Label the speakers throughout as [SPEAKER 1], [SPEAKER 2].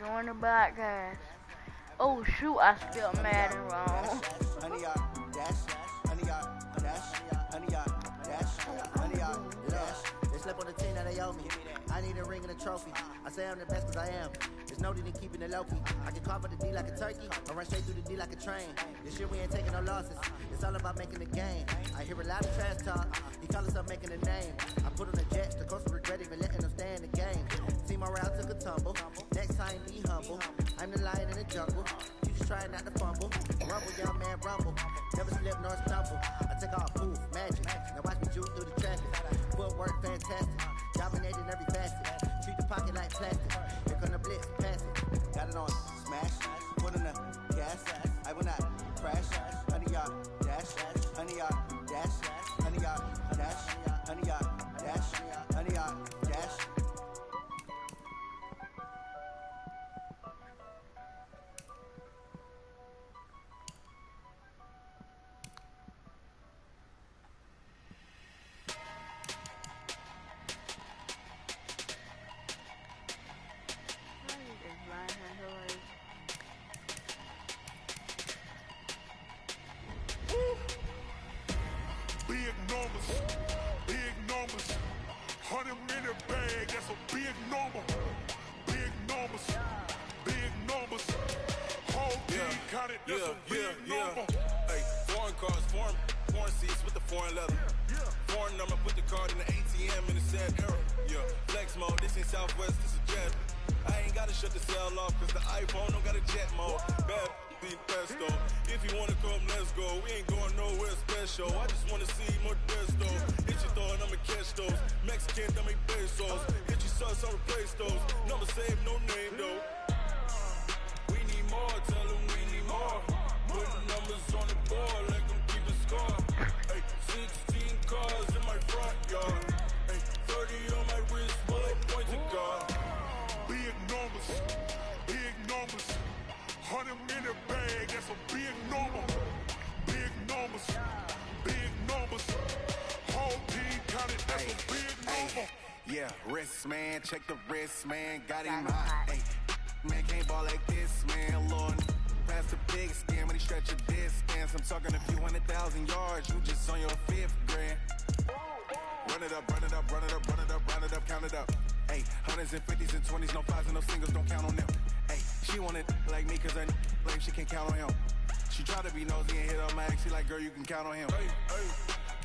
[SPEAKER 1] Join the podcast. Oh shoot, I spelled Maden wrong.
[SPEAKER 2] Honey, dash, honey, dash, honey, dash, honey, dash. They slept on the team that they owe me. I need a ring and a trophy. I say I'm the best cause I am. There's no need in keeping it low key. I can call for the D like a turkey, or run straight through the D like a train. This year we ain't taking no losses. It's all about making the game. I hear a lot of trash talk. He call himself making a name. I put on the jets, the coast regret even letting them stay in the game. See my route took a tumble. Next time be humble. I'm the lion in the jungle. You just trying not to fumble. Rumble, young man, rumble. Never slip nor stumble. I take off, poof, magic. Now watch me juke through the traffic. Footwork fantastic. Dominating every facet. Treat the pocket like plastic. Here come the blitz, pass it. Got it on smash. Put in the gas. I will not crash. Honey, y'all dash. Honey, y'all dash. Honey, y'all dash. Honey, y'all dash. Honey, y'all dash.
[SPEAKER 3] Big numbers, big numbers. 100-minute bag, that's a big number. Big numbers, big numbers. Whole team counted, that's a big number.
[SPEAKER 4] Hey, foreign cars, foreign seats with the foreign leather. Foreign number, put the card in the ATM in the sad era. Yeah, flex mode, this ain't Southwest, this is jet. I ain't gotta shut the cell off, cause the iPhone don't got a jet mode. Bad be pesto. If you wanna come, let's go. We ain't going nowhere special. I just wanna see more desto. Hit your thought, I'ma catch those. Mexican, I make pesos. Hit your sus, I'll replace those. Number saved, no name though. We need more, tell them we need more. Putting numbers on the board, like I'm keeping score. Hey, 16 cars in my front yard. Hey, 30 on my wrist, while I point to God.
[SPEAKER 3] Big numbers, big numbers. 100-minute bag, that's a big number. Big numbers, big numbers. Whole team counted, that's a big number.
[SPEAKER 4] Yeah, wrist man, check the wrist man, got him hot. Hey, man can't ball like this, man. Lord, pass the big skin when he stretch a distance. I'm talking a few 100,000 yards, you just on your 5th grand. Run it up, run it up, run it up, run it up, round it up, count it up. Hey, hundreds and 50s and 20s, no 5s and no singles, don't count on them. Hey, she want it like me, cause her like she can count on him. She try to be nosy and hit on my ex, she like, girl, you can count on him. Hey, hey,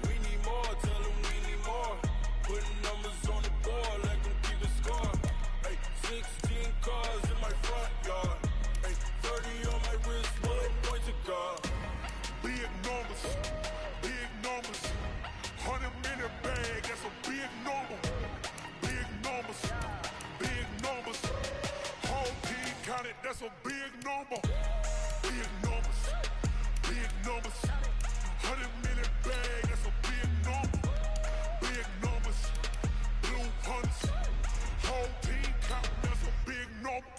[SPEAKER 4] we need more, tell them we need more. Putting numbers on the board, like I'm keeping score. Hey, 16 cars in my front yard. Hey, 30 on my wrist, while I point to God.
[SPEAKER 3] Big numbers, big numbers. 100-minute bag, that's a big number. Big numbers, big numbers. Whole team counted, that's a big number. Big numbers, big numbers. 100-minute bag, that's a big number. Big numbers, blue hunts. Whole team counted, that's a big number.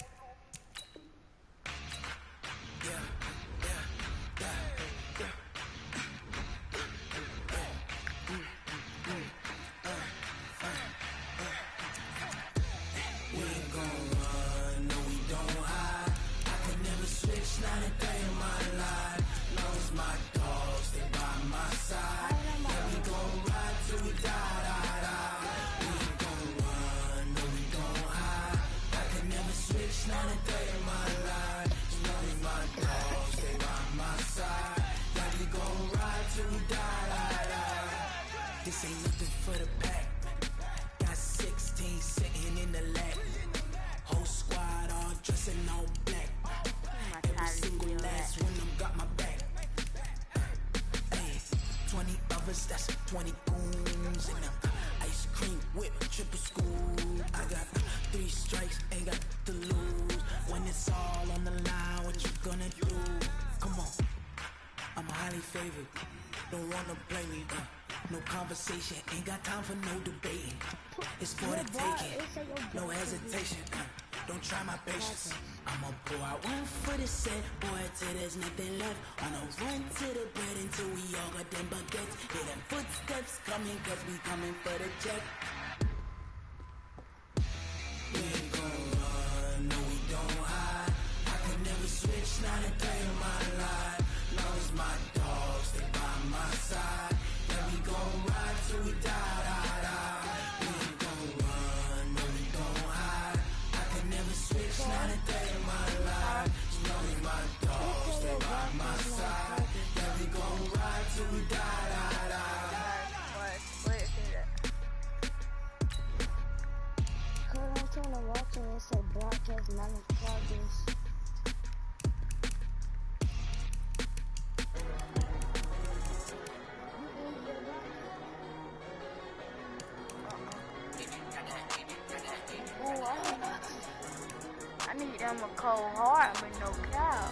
[SPEAKER 5] Not a day in my life. Long as my dogs stay by my side. Yeah, we gon' ride till we die. We ain't gon' run, no, we gon' hide. I can never switch, not a day in my life. As long as my dogs stay by my side. Yeah, we gon' ride till we die. This ain't nothing for the pack. Got 16 sitting in the lap. Whole squad all dressing all black. Every single last one of them got my back. Hey, 20 others, that's 20 goons in them. Ice cream whip, triple school. I got 3 strikes, ain't got to lose. When it's all on the line, what you gonna do? Come on, I'm highly favored. Don't wanna play me, no conversation, ain't got time for no debating. It's for the taking, no hesitation. Don't try my patience. I'ma pour out one for the set, boy, till there's nothing left. On a run to the bread until we all got them baguettes. Hear them footsteps coming, cause we coming for the check. We ain't gon' run, no, we don't hide.
[SPEAKER 6] it said broadcast non-progress.
[SPEAKER 1] Ooh, I need them a cold heart with no cow.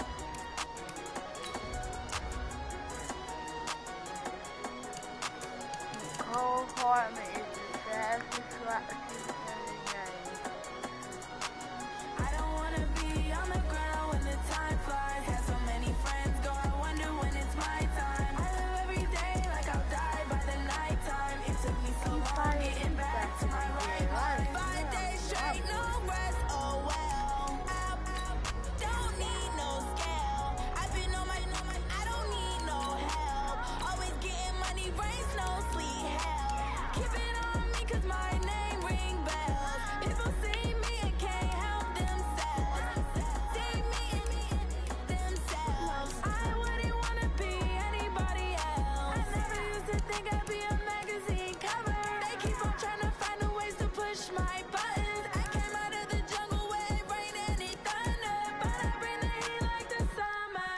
[SPEAKER 1] Cold heart is the fastest slot to in the game.
[SPEAKER 5] I don't wanna be on the ground when the time flies. Have so many friends go, I wonder when it's my time. I live every day like I'll die by the nighttime. It took me so long getting back to my right mind. 5 days straight, no rest, oh well. Don't need no scale. I've been on my, I don't need no help. Always getting money, rains, no sleep, hell. Keep it on me 'cause my name ring bells. People see me and can't help themselves. See me and themselves. I wouldn't wanna be anybody else. I never used to think I'd be a magazine cover. They keep on trying to find a ways to push my buttons. I came out of the jungle where it rained and it thunder, but I bring the heat like the summer.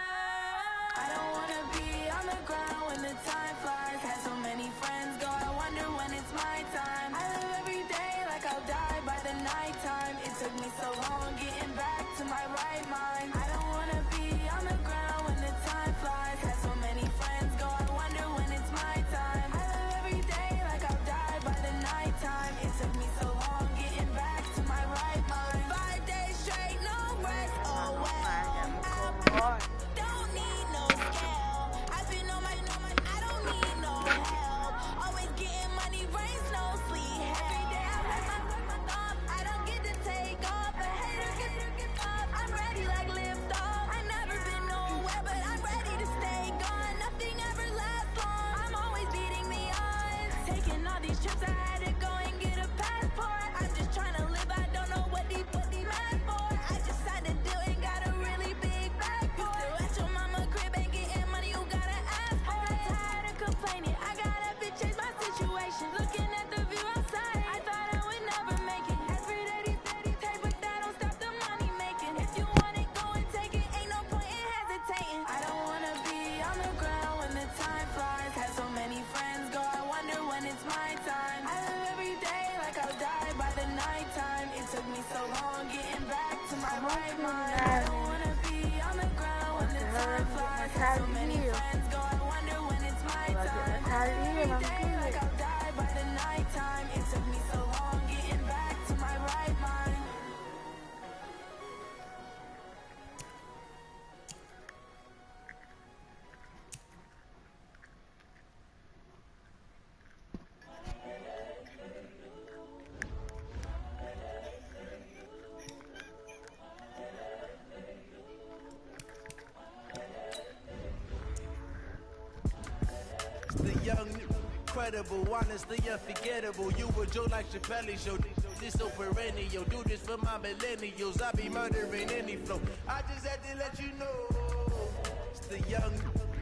[SPEAKER 5] I don't wanna be on the ground when the time flies. Had so many friends go, I wonder when it's my time. I live every day like I'll die by the nighttime. It took me so long getting back to my right mind. I don't wanna be on the ground when the time flies. Had so many friends go, I wonder when it's my time. I live every day like I'll die by the nighttime. It took me so long getting back to my right mind. 5 days straight, no rest, oh well. Don't need no scale. I've been on my, I don't need no help. Always getting money, rains, no sleep. Every day I work my thumb. I don't get to take off. A hater get off. I'm ready like lift off. I never been nowhere, but I'm ready to stay gone. Nothing ever lasts long. I'm always beating the odds. Taking all these trips, I had to go and get a passport. I'm just trying to live. I don't know what they mad for. I just had to do it. Got a really big bag for it. You still at your mama crib and getting money. You gotta ask for it. I got tired of complaining. I gotta change my situation. Looking at the view outside, I thought I would never make it. Every day these take, but that don't stop the money making. If you want it, go and take it. Ain't no point in hesitating. I don't wanna be on the ground when the time flies. Had so many friends go, I wonder when it's my time. I live every day like I'll die by the nighttime. It took me so long getting back to my right mind. I don't wanna be on the ground when the time flies. Had so many friends go, I wonder when it's my time. Every day like I'll die by the nighttime. It took me so long getting back to my right mind.
[SPEAKER 2] The young, incredible, honestly unforgettable. You were Joe like Chappelle show. This so perennial. Do this for my millennials. I be murdering any flow. I just had to let you know. It's the young,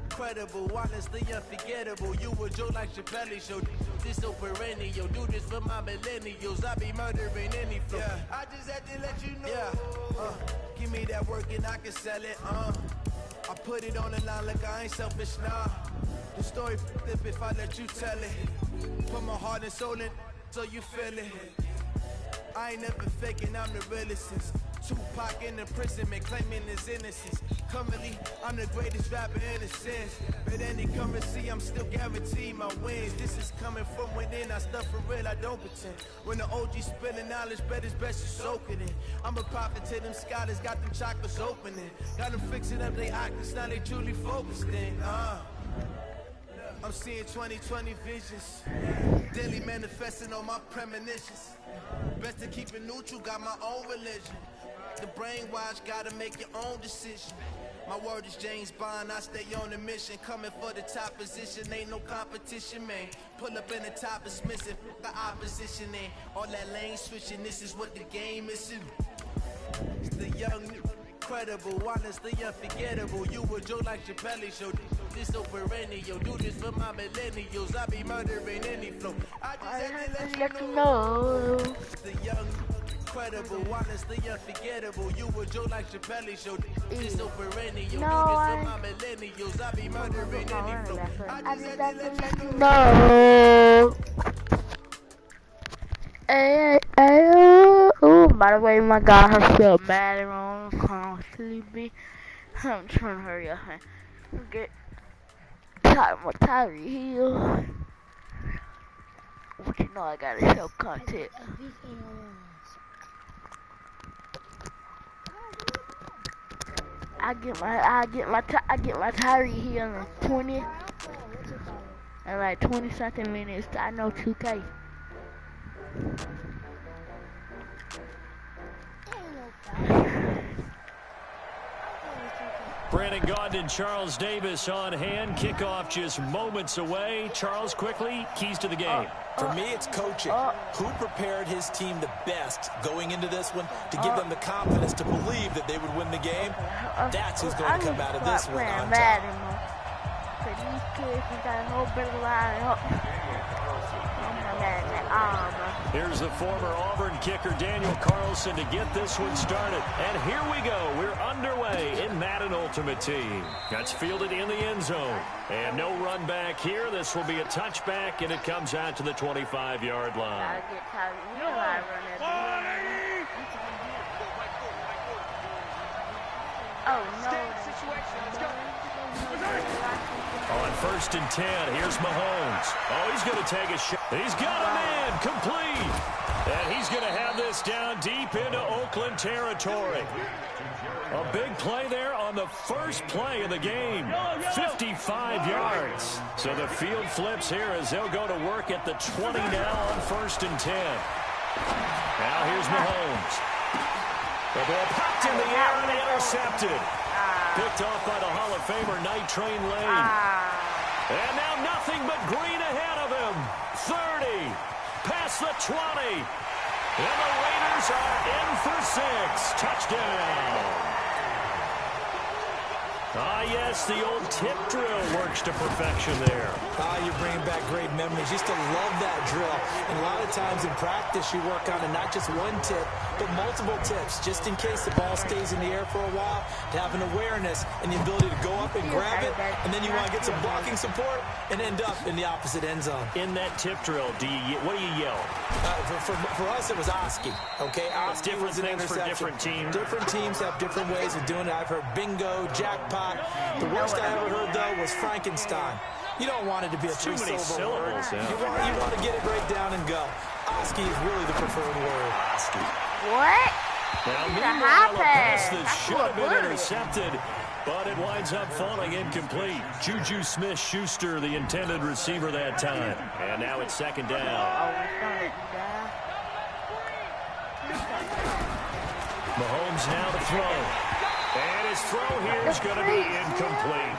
[SPEAKER 2] incredible, honestly unforgettable. You were Joe like Chappelle show. This so perennial. Do this for my millennials. I be murdering any flow. Yeah. I just had to let you know. Yeah. Give me that work and I can sell it. I put it on the line like I ain't selfish, nah. The story flip if I let you tell it. Put my heart and soul in so you feel it. I ain't never faking, I'm the realest since Tupac in imprisonment, claiming his innocence. Currently, I'm the greatest rapper in a sense. But any currency, I'm still guaranteed my wins. This is coming from within, I stuff for real, I don't pretend. When the OG spilling knowledge, bet it's best to soak it in. I'm a prophet to them scholars, got them chakras opening. Got them fixing up they octaves, now they truly focused in. I'm seeing 2020 visions, daily manifesting on my premonitions. Best to keep it neutral, got my own religion. The brainwash, gotta make your own decision. My word is James Bond, I stay on the mission. Coming for the top position, ain't no competition, man. Pull up in the top is missing, the opposition ain't. All that lane switching, this is what the game is. It's the young, incredible, honestly unforgettable. You were Joe like Chappelle show. This so perennial. Do this for my millennials. I be murdering any flow. I just had to let you know. The young, incredible, honestly unforgettable. You a joke like Chappelle show. It's so perennial.
[SPEAKER 1] No,
[SPEAKER 2] You just
[SPEAKER 1] I
[SPEAKER 2] for my millennials. I be murdering any flow.
[SPEAKER 1] I just have to let you know. Oh, by the way, my God, I'm still mad and wrong. I'm sleepy. I'm trying to hurry up and get tired my Tyree Hill. But you know I gotta show content. I get my Tyree Hill in 20 and like 20 something minutes. I know 2K.
[SPEAKER 7] Brandon Gaudin and Charles Davis on hand. Kickoff just moments away. Charles, quickly, keys to the game.
[SPEAKER 8] For me, it's coaching. Who prepared his team the best going into this one to give them the confidence to believe that they would win the game? That's who's going to come out of this one on top.
[SPEAKER 1] These kids got a whole better line.
[SPEAKER 7] Here's the former Auburn kicker Daniel Carlson to get this one started. And here we go. We're underway in Maden Ultimate Team. That's fielded in the end zone. And no run back here. This will be a touchback, and it comes out to the 25-yard line.
[SPEAKER 1] Oh, no.
[SPEAKER 7] On 1st and 10, here's Mahomes. Oh, he's going to take a shot. He's got a man complete. And he's going to have this down deep into Oakland territory. A big play there on the first play of the game. 55 yards. So the field flips here as they'll go to work at the 20 now on 1st and 10. Now here's Mahomes. The ball popped in the air and intercepted. Picked off by the Hall of Famer Night Train Lane. And now nothing but green ahead of him. 30. Past the 20. And the Raiders are in for 6. Touchdown. Ah, yes, the old tip drill works to perfection there.
[SPEAKER 8] You're bringing back great memories. Used to love that drill. And a lot of times in practice, you work on it, not just one tip, but multiple tips, just in case the ball stays in the air for a while, to have an awareness and the ability to go up and grab it, and then you want to get some blocking support and end up in the opposite end zone.
[SPEAKER 7] In that tip drill, what do you yell?
[SPEAKER 8] For us, it was Oski. Okay, Oski
[SPEAKER 7] different
[SPEAKER 8] was an
[SPEAKER 7] things for different teams.
[SPEAKER 8] Different teams have different ways of doing it. I've heard bingo, jackpot. The worst I ever heard, though, was Frankenstein. You don't want it to be a
[SPEAKER 7] too many syllables.
[SPEAKER 8] Yeah. You want to get it right down and go. Oski is really the preferred word. Oski.
[SPEAKER 1] What?
[SPEAKER 7] Now, meanwhile, a pass that should have been intercepted, but it winds up falling incomplete. Juju Smith-Schuster, the intended receiver that time. And now it's 2nd down. Mahomes now to throw. And his throw here is going to be incomplete.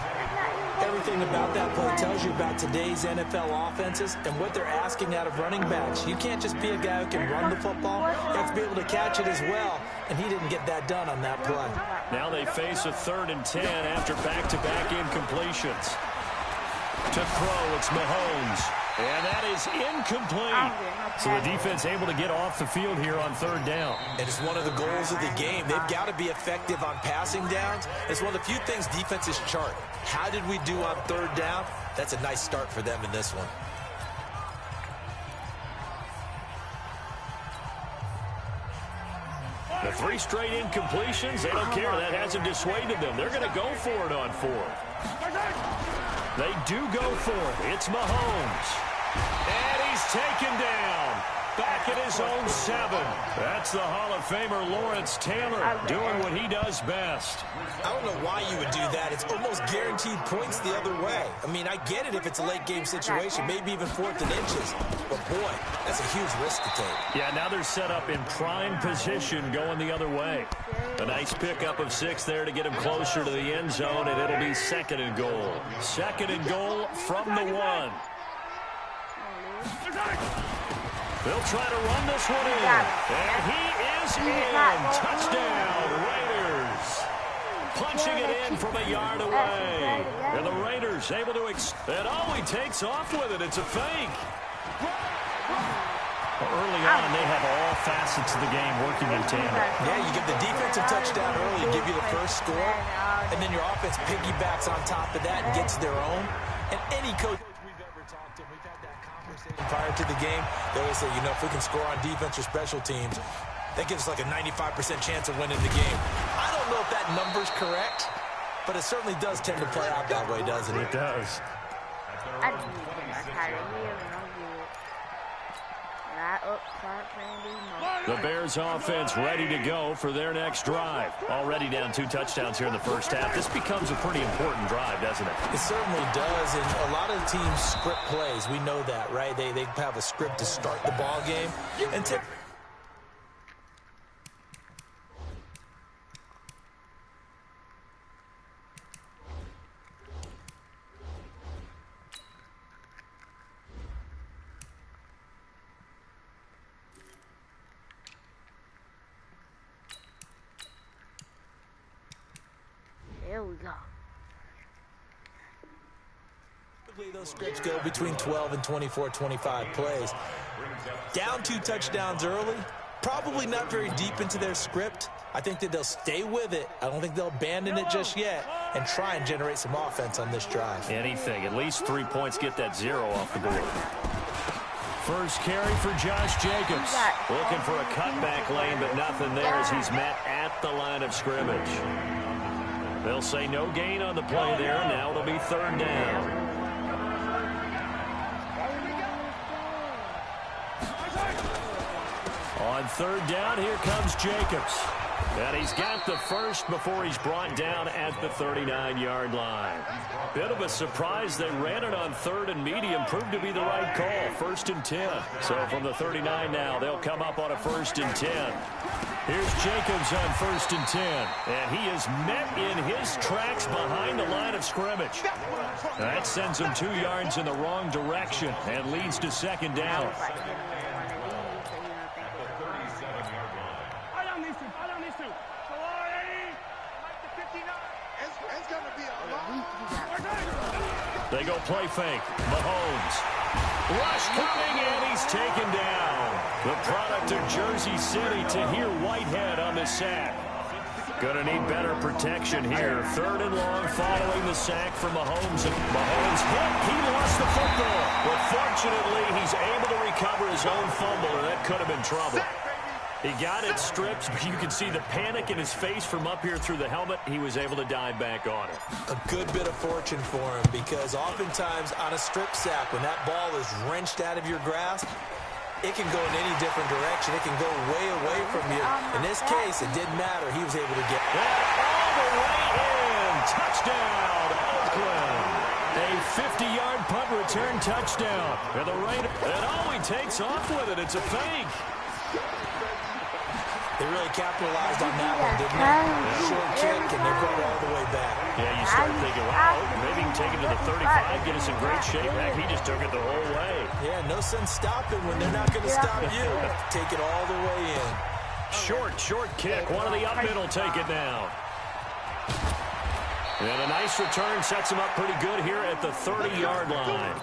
[SPEAKER 8] Everything about that play tells you about today's NFL offenses and what they're asking out of running backs. You can't just be a guy who can run the football. You have to be able to catch it as well, and he didn't get that done on that play.
[SPEAKER 7] Now they face a 3rd and 10 after back-to-back incompletions. To throw, it's Mahomes. And that is incomplete. So the defense able to get off the field here on 3rd down.
[SPEAKER 8] And it's one of the goals of the game. They've got to be effective on passing downs. It's one of the few things defenses chart. How did we do on 3rd down? That's a nice start for them in this one.
[SPEAKER 7] The 3 straight incompletions, they don't care. That hasn't dissuaded them. They're going to go for it on 4th. They do go for it. It's Mahomes. And he's taken down. Back at his own 7. That's the Hall of Famer Lawrence Taylor doing what he does best.
[SPEAKER 8] I don't know why you would do that. It's almost guaranteed points the other way. I mean, I get it if it's a late game situation, maybe even 4th and inches. But boy, that's a huge risk to take.
[SPEAKER 7] Yeah, now they're set up in prime position going the other way. A nice pickup of 6 there to get him closer to the end zone, and it'll be 2nd and goal. 2nd and goal from the 1. They'll try to run this one in. And he is in. Touchdown, Raiders. Punching it in from a yard away. And the Raiders able to and he takes off with it. It's a fake. Early on, they have all facets of the game working in tandem.
[SPEAKER 8] Yeah, you give the defensive touchdown early, give you the first score, and then your offense piggybacks on top of that and gets their own. And any coach we've ever talked to, we've had that conversation prior to the game. They always say, you know, if we can score on defense or special teams, that gives us like a 95% chance of winning the game. I don't know if that number's correct, but it certainly does tend to play out that way, doesn't it?
[SPEAKER 7] It does.
[SPEAKER 1] I just need to get my title here and I'm good.
[SPEAKER 7] The Bears offense ready to go for their next drive. Already down 2 touchdowns here in the first half. This becomes a pretty important drive, doesn't it?
[SPEAKER 8] It certainly does, and a lot of teams script plays. We know that, right? They have a script to start the ball game. And
[SPEAKER 1] There we go.
[SPEAKER 8] typically those scripts go between 12 and 24, 25 plays. Down 2 touchdowns early, probably not very deep into their script. I think that they'll stay with it. I don't think they'll abandon it just yet and try and generate some offense on this drive.
[SPEAKER 7] Anything. At least 3 points, get that 0 off the board. First carry for Josh Jacobs. Looking for a cutback lane, but nothing there as he's met at the line of scrimmage. They'll say no gain on the play there. Now it'll be 3rd down. On 3rd down, here comes Jacobs. And he's got the first before he's brought down at the 39-yard line. Bit of a surprise. They ran it on 3rd and medium. Proved to be the right call. 1st and 10. So from the 39 now, they'll come up on a 1st and 10. Here's Jacobs on 1st and 10. And he is met in his tracks behind the line of scrimmage. That sends him 2 yards in the wrong direction and leads to 2nd down. They go play fake. Mahomes. Rush coming, and he's taken down. The product of Jersey City, Tahir Whitehead on the sack. Gonna need better protection here. 3rd and long following the sack from Mahomes. And Mahomes hit. He lost the football. But fortunately, he's able to recover his own fumble, or that could have been trouble. He got it stripped, but you can see the panic in his face from up here through the helmet. He was able to dive back on it.
[SPEAKER 8] A good bit of fortune for him, because oftentimes on a strip sack, when that ball is wrenched out of your grasp, it can go in any different direction. It can go way away from you. In this case, it didn't matter. He was able to get
[SPEAKER 7] that all the way in. Touchdown, Oakland. A 50-yard punt return touchdown. And the right, and he takes off with it. It's a fake.
[SPEAKER 8] They really capitalized on that one, didn't they? Short kick, and they brought it all the way back.
[SPEAKER 7] Yeah, you start thinking, wow, maybe he can take it to the 35, get us in great shape. Heck, he just took it the whole way.
[SPEAKER 8] Yeah, no sense stopping when they're not going to stop you. Take it all the way in.
[SPEAKER 7] Short kick. One of the up middle take it down. And a nice return sets him up pretty good here at the 30-yard line.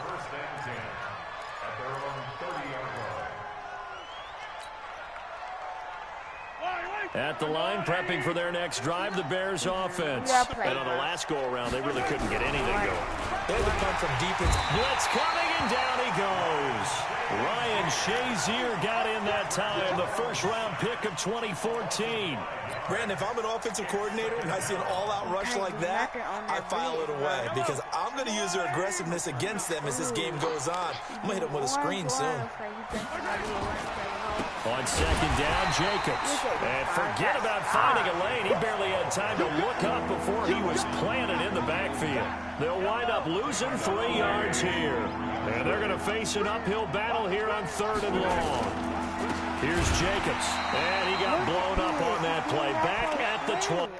[SPEAKER 7] At the line, prepping for their next drive, the Bears offense. And on the last go-around, they really couldn't get anything going.
[SPEAKER 8] They had to come from deep.
[SPEAKER 7] Blitz coming, and down he goes. Ryan Shazier got in that time, the first-round pick of 2014.
[SPEAKER 8] Brandon, if I'm an offensive coordinator and I see an all-out rush like that, I file it away, because I'm going to use their aggressiveness against them as this game goes on. I'm going to hit them with a screen soon.
[SPEAKER 7] On 2nd down, Jacobs. And forget about finding a lane. He barely had time to look up before he was planted in the backfield. They'll wind up losing 3 yards here. And they're going to face an uphill battle here on 3rd and long. Here's Jacobs. And he got blown up on that play. Back at the 20.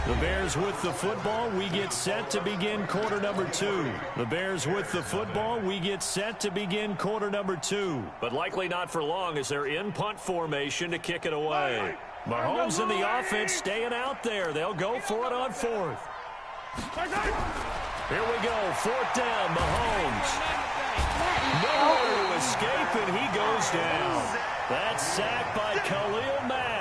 [SPEAKER 7] The Bears with the football. We get set to begin quarter number 2. The Bears with the football. We get set to begin quarter number 2. But likely not for long as they're in punt formation to kick it away. Mahomes in the offense staying out there. They'll go for it on 4th. Here we go. 4th down. Mahomes. Nowhere to escape, and he goes down. That's sacked by Khalil Mack.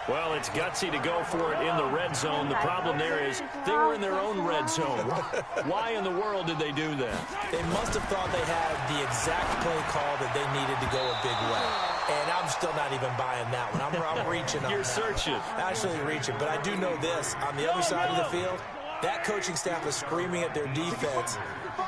[SPEAKER 7] Well, it's gutsy to go for it in the red zone. The problem there is they were in their own red zone. Why in the world did they do that?
[SPEAKER 8] They must have thought they had the exact play call that they needed to go a big way. And I'm still not even buying that one. I'm reaching on
[SPEAKER 7] You're
[SPEAKER 8] that.
[SPEAKER 7] searching.
[SPEAKER 8] Actually reaching. But I do know this. On the other side of the field, that coaching staff is screaming at their defense.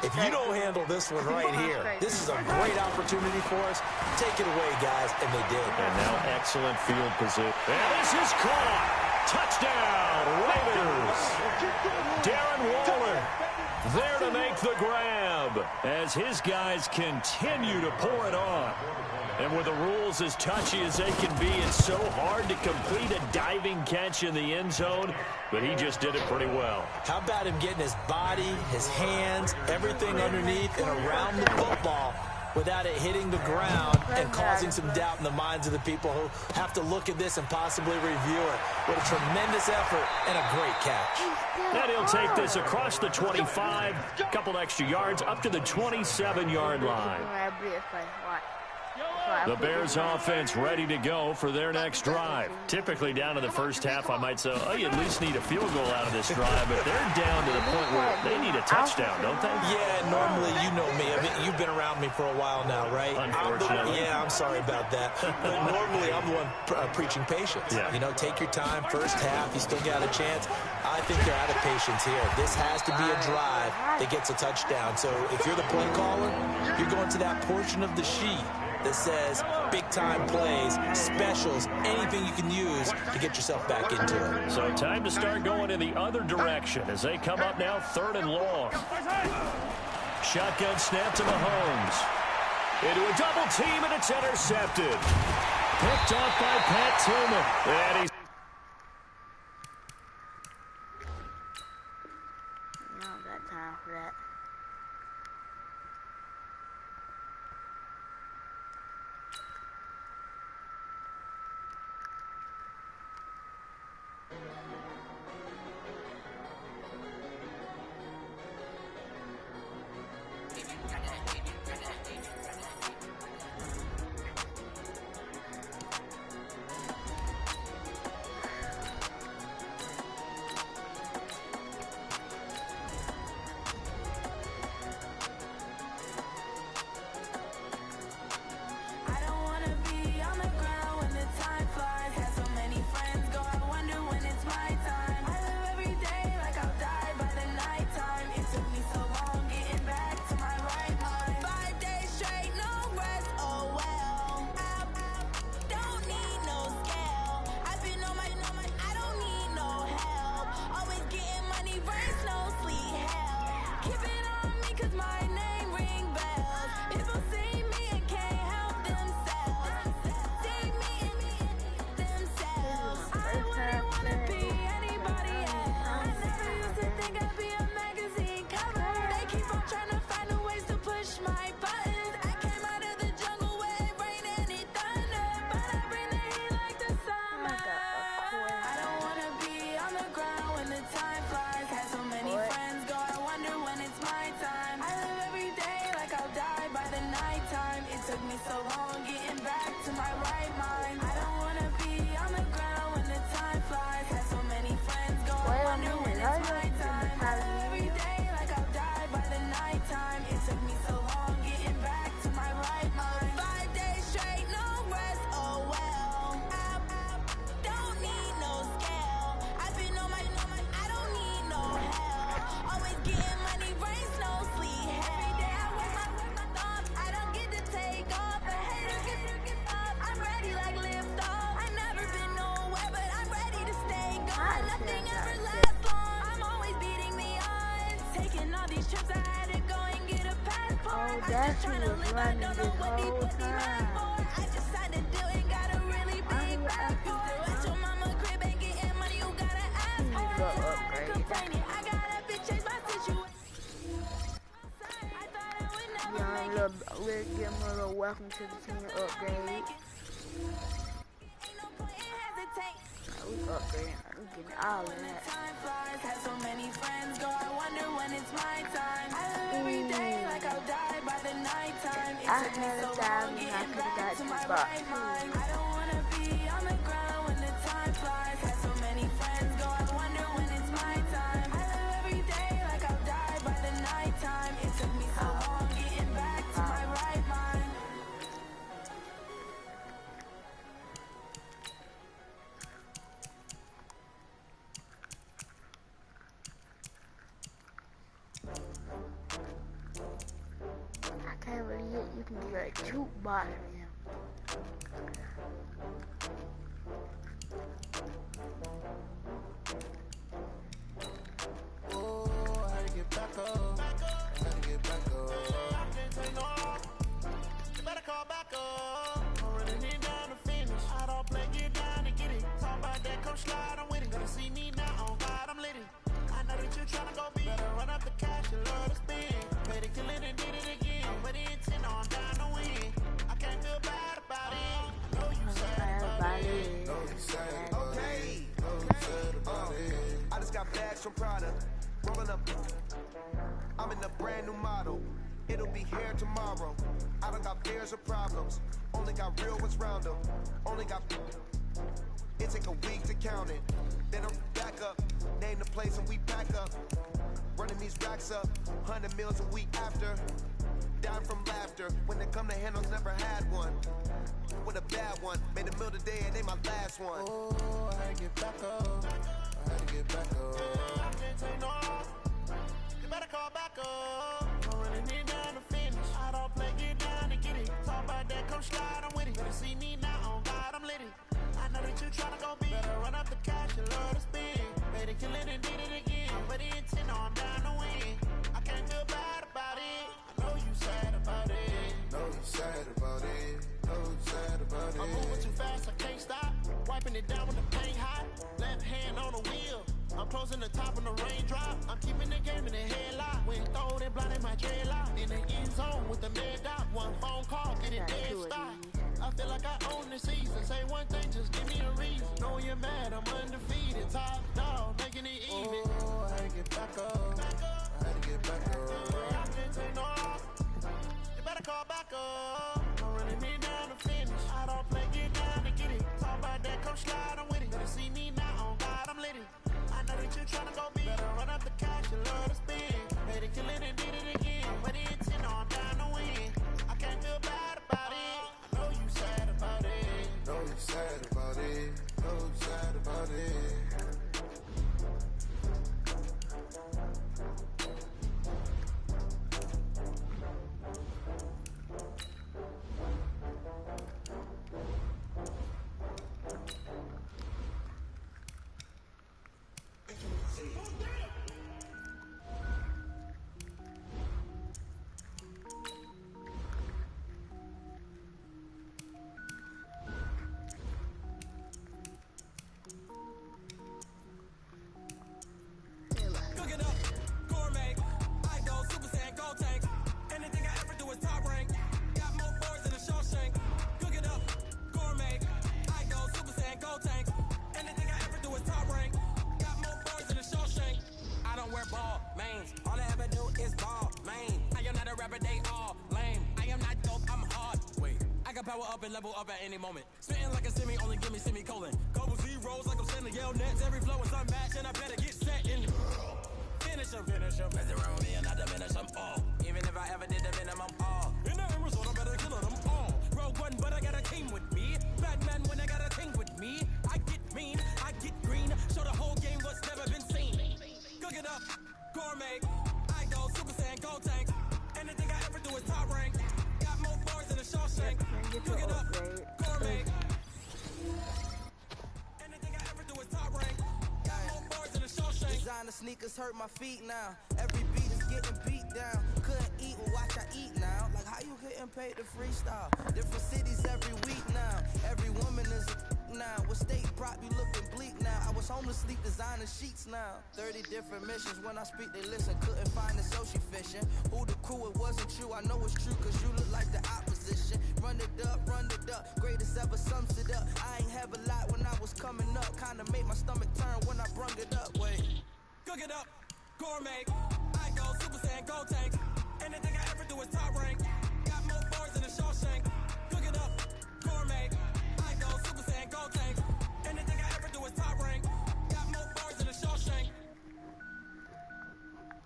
[SPEAKER 8] If you don't handle this one right here, this is a great opportunity for us. Take it away, guys. And they did.
[SPEAKER 7] And now excellent field position. And this is caught. Touchdown, Raiders. Darren Waller there to make the grab as his guys continue to pour it on. And with the rules as touchy as they can be, it's so hard to complete a diving catch in the end zone, but he just did it pretty well.
[SPEAKER 8] How about him getting his body, his hands, everything underneath and around the football without it hitting the ground and causing some doubt in the minds of the people who have to look at this and possibly review it. What a tremendous effort and a great catch.
[SPEAKER 7] And he'll take this across the 25, a couple extra yards, up to the 27-yard line. The Bears offense ready to go for their next drive. Typically down to the first half, I might say, oh, you at least need a field goal out of this drive, but they're down to the point where they need a touchdown, don't they?
[SPEAKER 8] Yeah, normally, you know me. I mean, you've been around me for a while now, right?
[SPEAKER 7] Unfortunately.
[SPEAKER 8] I'm sorry about that. But normally, I'm the one preaching patience.
[SPEAKER 7] Yeah.
[SPEAKER 8] You know, take your time. First half, you still got a chance. I think they're out of patience here. This has to be a drive that gets a touchdown. So if you're the play caller, you're going to that portion of the sheet that says big-time plays, specials, anything you can use to get yourself back into it.
[SPEAKER 7] So time to start going in the other direction as they come up now 3rd and long. Shotgun snap to Mahomes. Into a double team, and it's intercepted. Picked off by Pat Tillman. And he's...
[SPEAKER 1] I don't got time for that. That's who was running this whole time. Go up. welcome to the team upgrade. We upgrading, we getting all of that.
[SPEAKER 5] Had so many friends go, I wonder when it's my time. I live every day like I'll die by the nighttime. It took me so long getting back to my right mind. I don't wanna be on the ground when the time flies. Had so many friends go, I wonder when it's my time. I live every day like I'll die by the nighttime. It took me so long getting back to my right mind.
[SPEAKER 1] I can't believe it. You can get a jukebox in him.
[SPEAKER 2] Oh, I had to get back up. I had to get back up. I can't take no off. You better call back up. I'm running it down to finish. I don't play, get down and get it. Talk about that, come slide, I'm with it. Gonna see me now, on God, I'm lit it. I know that you're tryna go big. Better run up the cash, you love to spend. Made it, kill it, and did it again. With the intent on down to win. I can't feel bad about it. I know you sad about it. Know you sad about it. Know you sad about it. I just got bags from Prada. Rolling up. I'm in a brand new model. It'll be here tomorrow. I don't got fears or problems. Only got real ones round them. Only got. It take a week to count it. Then I'm back up. Name the place and we pack up. Running these racks up. 100 meals a week after. Dying from laughter. When they come to handles, never had one. With a bad one. Made a meal today and they my last one. Oh, I had to get back up. I had to get back up. I can't take no off. You better call back up. I'm running it down to finish. I don't play, get down and get it. Talk about that, come slide, I'm with it. Better see me now, on God, I'm lit it. I know that you tryna go big. Better run up the cash, you love to spend. Made it, kill it, and did it again. But the intent on down to win. I can't feel bad about it. I know you sad about it. Know you sad about it. Know you sad about it. I'm moving too fast, I can't stop. Wiping it down with the paint hot. Left hand on the wheel. I'm closing the top when the raindrop. I'm keeping the game in the headlock. When throwed and blinded my dreadlock. In the end zone with the mad dot. One phone call, get it dead stop. I feel like I own the season. Say one thing, just give me a reason. Know you're mad, I'm undefeated. Top dog, making it even. Oh, I had to get back up. I had to get back up. I can't take no off. You better call back up. I'm running me down to finish. I don't play, get down to get it. Talk about that, come slide, I'm with it. Better see me now, on God, I'm lit it. I know that you're tryna go big. Better run up the cash, you love to spend. Made it, kill it, and did it again. But the intent on down to win. I can't feel bad about it. I know you sad about it. Know you sad about it. Know you sad about it.
[SPEAKER 5] Cooking up, gourmet, I go super saiyan, gold tank. Anything I ever do is top rank. Got more boards than a Shawshank. Cooking up, gourmet, I go super saiyan, gold tank. Anything I ever do is top rank. Got more boards than a Shawshank. I don't wear ball mains. All I ever do is ball main. I am not a rapper, they all lame. I am not dope, I'm hard. Wait, I can power up and level up at any moment. Spitting like a semi, only give me semicolon. Couple zeros like I'm sending yell nets. Every flow is unmatched and I better get set in. Finish them, mess around with me and I diminish them all. Even if I ever did the minimum all. In the end result, I better kill them all. Rogue one, but I got a team with me. Batman when I got a team with me. I get mean, I get green. Show the whole game what's never been seen. Cook it up, gourmet. I go super saiyan, gold tank. Anything I ever do is top rank. Got more bars than a Shawshank. Cook it up, gourmet. Anything I ever do is top rank. Got more bars than a Shawshank.
[SPEAKER 9] Designer sneakers hurt my feet now. Every beat is getting beat down. Couldn't eat, well watch I eat now. Like how you getting paid to freestyle? Different cities every week now. Every woman is a now. What state brought you looking bleak now? I was homeless, sleep designer. down the sheets now. 30 different missions. When I speak, they listen. Couldn't find the social fishing. Who the crew, it wasn't you. I know it's true, cause you look like the opposition. Run it up, greatest ever sums it up. I ain't have a lot when I was coming up. Kinda made my stomach turn when I brung it up. Wait. Cook it up, gourmet. I go Super Saiyan, go tank. Anything I ever do is top rank. Got more bars than a Shawshank. Cook it up, gourmet. I go Super Saiyan, go tank. Anything I ever do is top rank. Got more bars than a Shawshank.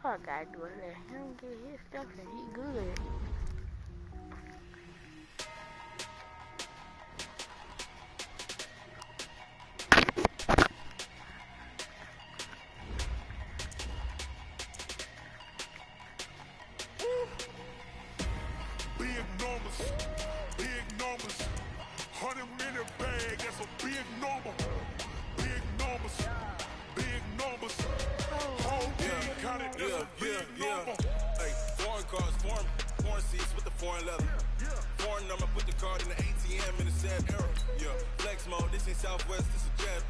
[SPEAKER 1] All I gotta do is let him get his stuff and he good.
[SPEAKER 3] Big numbers, big numbers. 100-minute bag, that's a big number. Big numbers, big numbers. Whole team counted, that's a big number.
[SPEAKER 4] Hey, foreign cars, foreign seats with the foreign leather. Foreign number, put the card in the ATM in the sad era. Yeah, flex mode, this ain't Southwest, this is jet.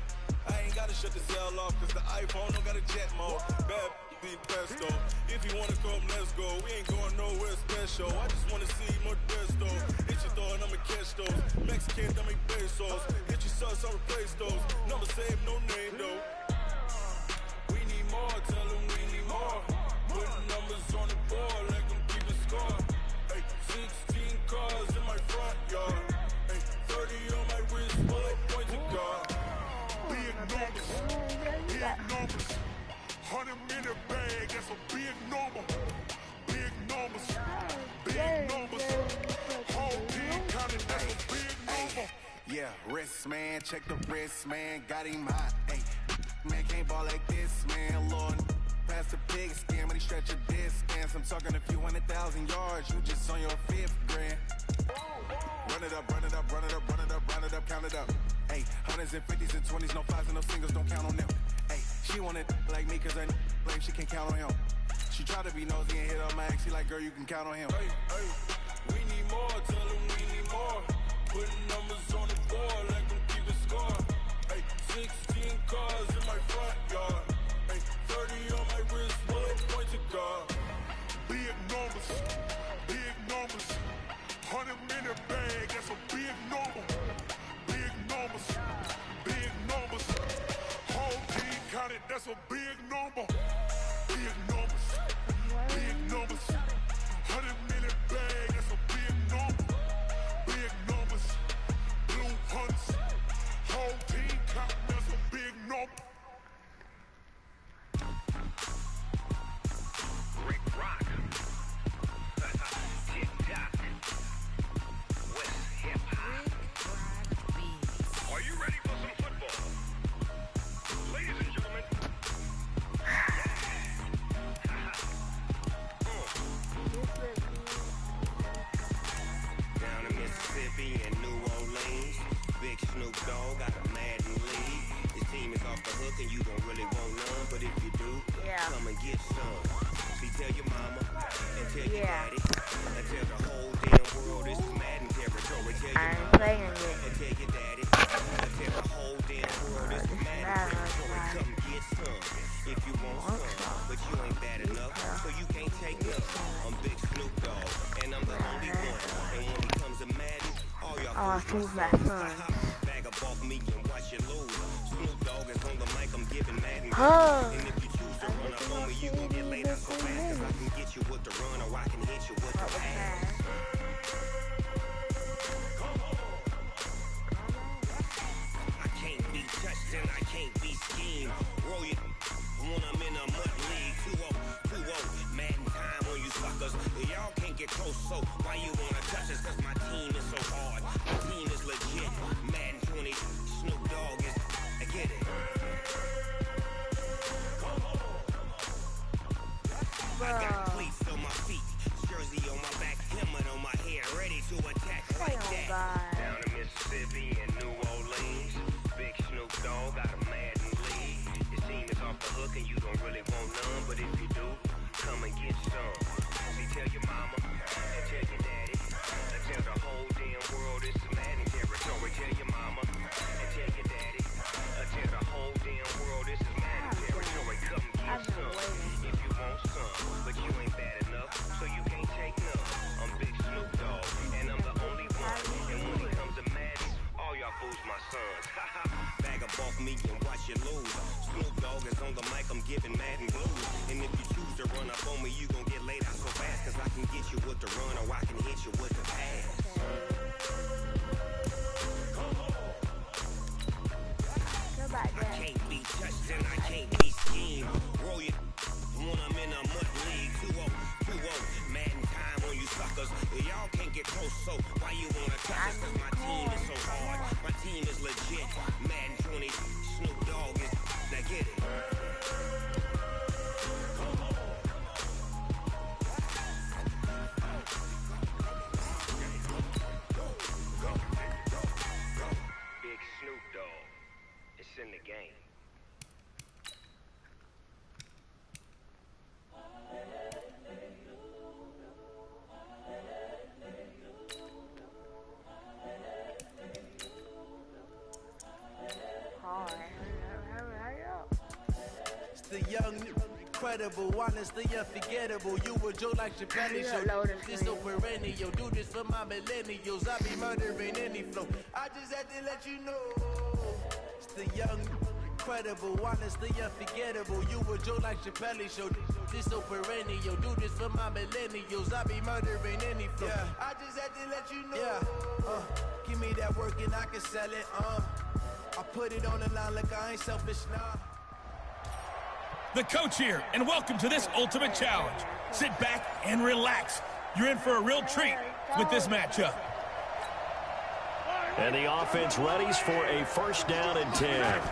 [SPEAKER 4] I ain't gotta shut the cell off, cause the iPhone don't got a jet mode. Bad be pesto. If you wanna come, let's go. We ain't going nowhere special. I just wanna see more desto. Hit your door and I'ma catch those. Mexican, I make pesos. Hit your sus, I'll replace those. Number save, no name though. We need more, tell them we need more. Putting numbers on the board, let them keep the score. Hey, 16 cars in my front yard. Hey, 30 on my wrist, bullet point to God.
[SPEAKER 3] Big numbers, big numbers. 100-minute bag, that's a big number. Big numbers, big numbers. Whole team counted, that's a big number.
[SPEAKER 4] Yeah, wrist man, check the wrist man, got him hot. Hey, man can't ball like this, man. Lord, pass the pig skin when he stretch a distance. I'm talking a few 100,000 yards, you just on your 5th grand. Run it up, run it up, run it up, run it up, run it up, count it up. Hey, 100s and 50s and 20s, no 5s and no singles, don't count on them. Hey, she wanted like me cause her like she can count on him. She tried to be nosy and hit her max, she like, girl, you can count on him.
[SPEAKER 3] Hey, hey, we need more, tell them we need more. Putting numbers on the board, let them keep the score. Hey, 16 cars in my front yard. Hey, 30 on my wrist, bullet point to God. Big numbers, big numbers. 100-minute bag, that's a big number. Big numbers, big numbers. Whole team counted, that's a big number. Big numbers, big numbers. 100-minute bag, that's a big number. Big numbers, blue hunts. Whole team counting, that's a big number.
[SPEAKER 10] Rick Rock. TikTok. West Hip Hop. Are you ready for some football? Ladies and gentlemen.
[SPEAKER 5] Down in Mississippi and New Orleans, Big Snoop Dogg got a Maden lead. His team is off the hook and you don't really want none, but if you do, come and get some. See, tell your mama and tell your daddy and tell the whole damn world this is Maden territory. Tell your mama and tell your daddy and tell the whole damn world this is Maden territory. Come and get some if you want some, but you ain't bad enough, so you can't take none. I'm Big Snoop Dogg and I'm the only one. And when it comes to Maden, all y'all
[SPEAKER 1] who's my son?
[SPEAKER 5] bag up off me and watch you lose. Snoop Dogg is on the mic, I'm giving Maden. And if you choose to run up on me, you gon' get laid out so fast. Cause I can get you with the run or I can hit you with the pass. I can't be touched and I can't be schemed. Roll you when I'm in a mud league. 2-0, Maden time on you suckers. Y'all can't get close, so why you wanna touch us? Cause my team is so hard. My team is legit. Maden 20, Snoop Dogg is, I get it. I got cleats on my feet, jersey on my back, helmet on my head, ready
[SPEAKER 10] sons. Bag up off me and watch you lose. Snoop Dogg is on the mic, I'm giving Maden blues. And if you choose to run up on me, you gon' get laid out so fast. Cause I can get you with the run or I can hit you with the pass. I can't be touched and I can't be schemed. Roll you when I'm in a mud league. 2-0, 2-0. Madden time on you suckers. Y'all can't get close, so why you wanna touch us? Cause my team is so hard. My team is legit. Madden 20, Snoop Dogg is. Now get it. Big Snoop Dogg. It's in the game.
[SPEAKER 9] It's the young, incredible, honestly unforgettable. You a joke like Chappelle show. This so perennial. Do this for my millennials. I be murdering any flow. I just had to let you know. It's the young, incredible, honestly unforgettable. You a joke like Chappelle show. This so perennial. Do this for my millennials. I be murdering any flow. Yeah. I just had to let you know. Yeah. Give me that work and I can sell it. I put it on the line like I ain't selfish now.
[SPEAKER 11] The coach here, and welcome to this ultimate challenge. Sit back and relax. You're in for a real treat with this matchup.
[SPEAKER 7] And the offense readies for a first down and 10.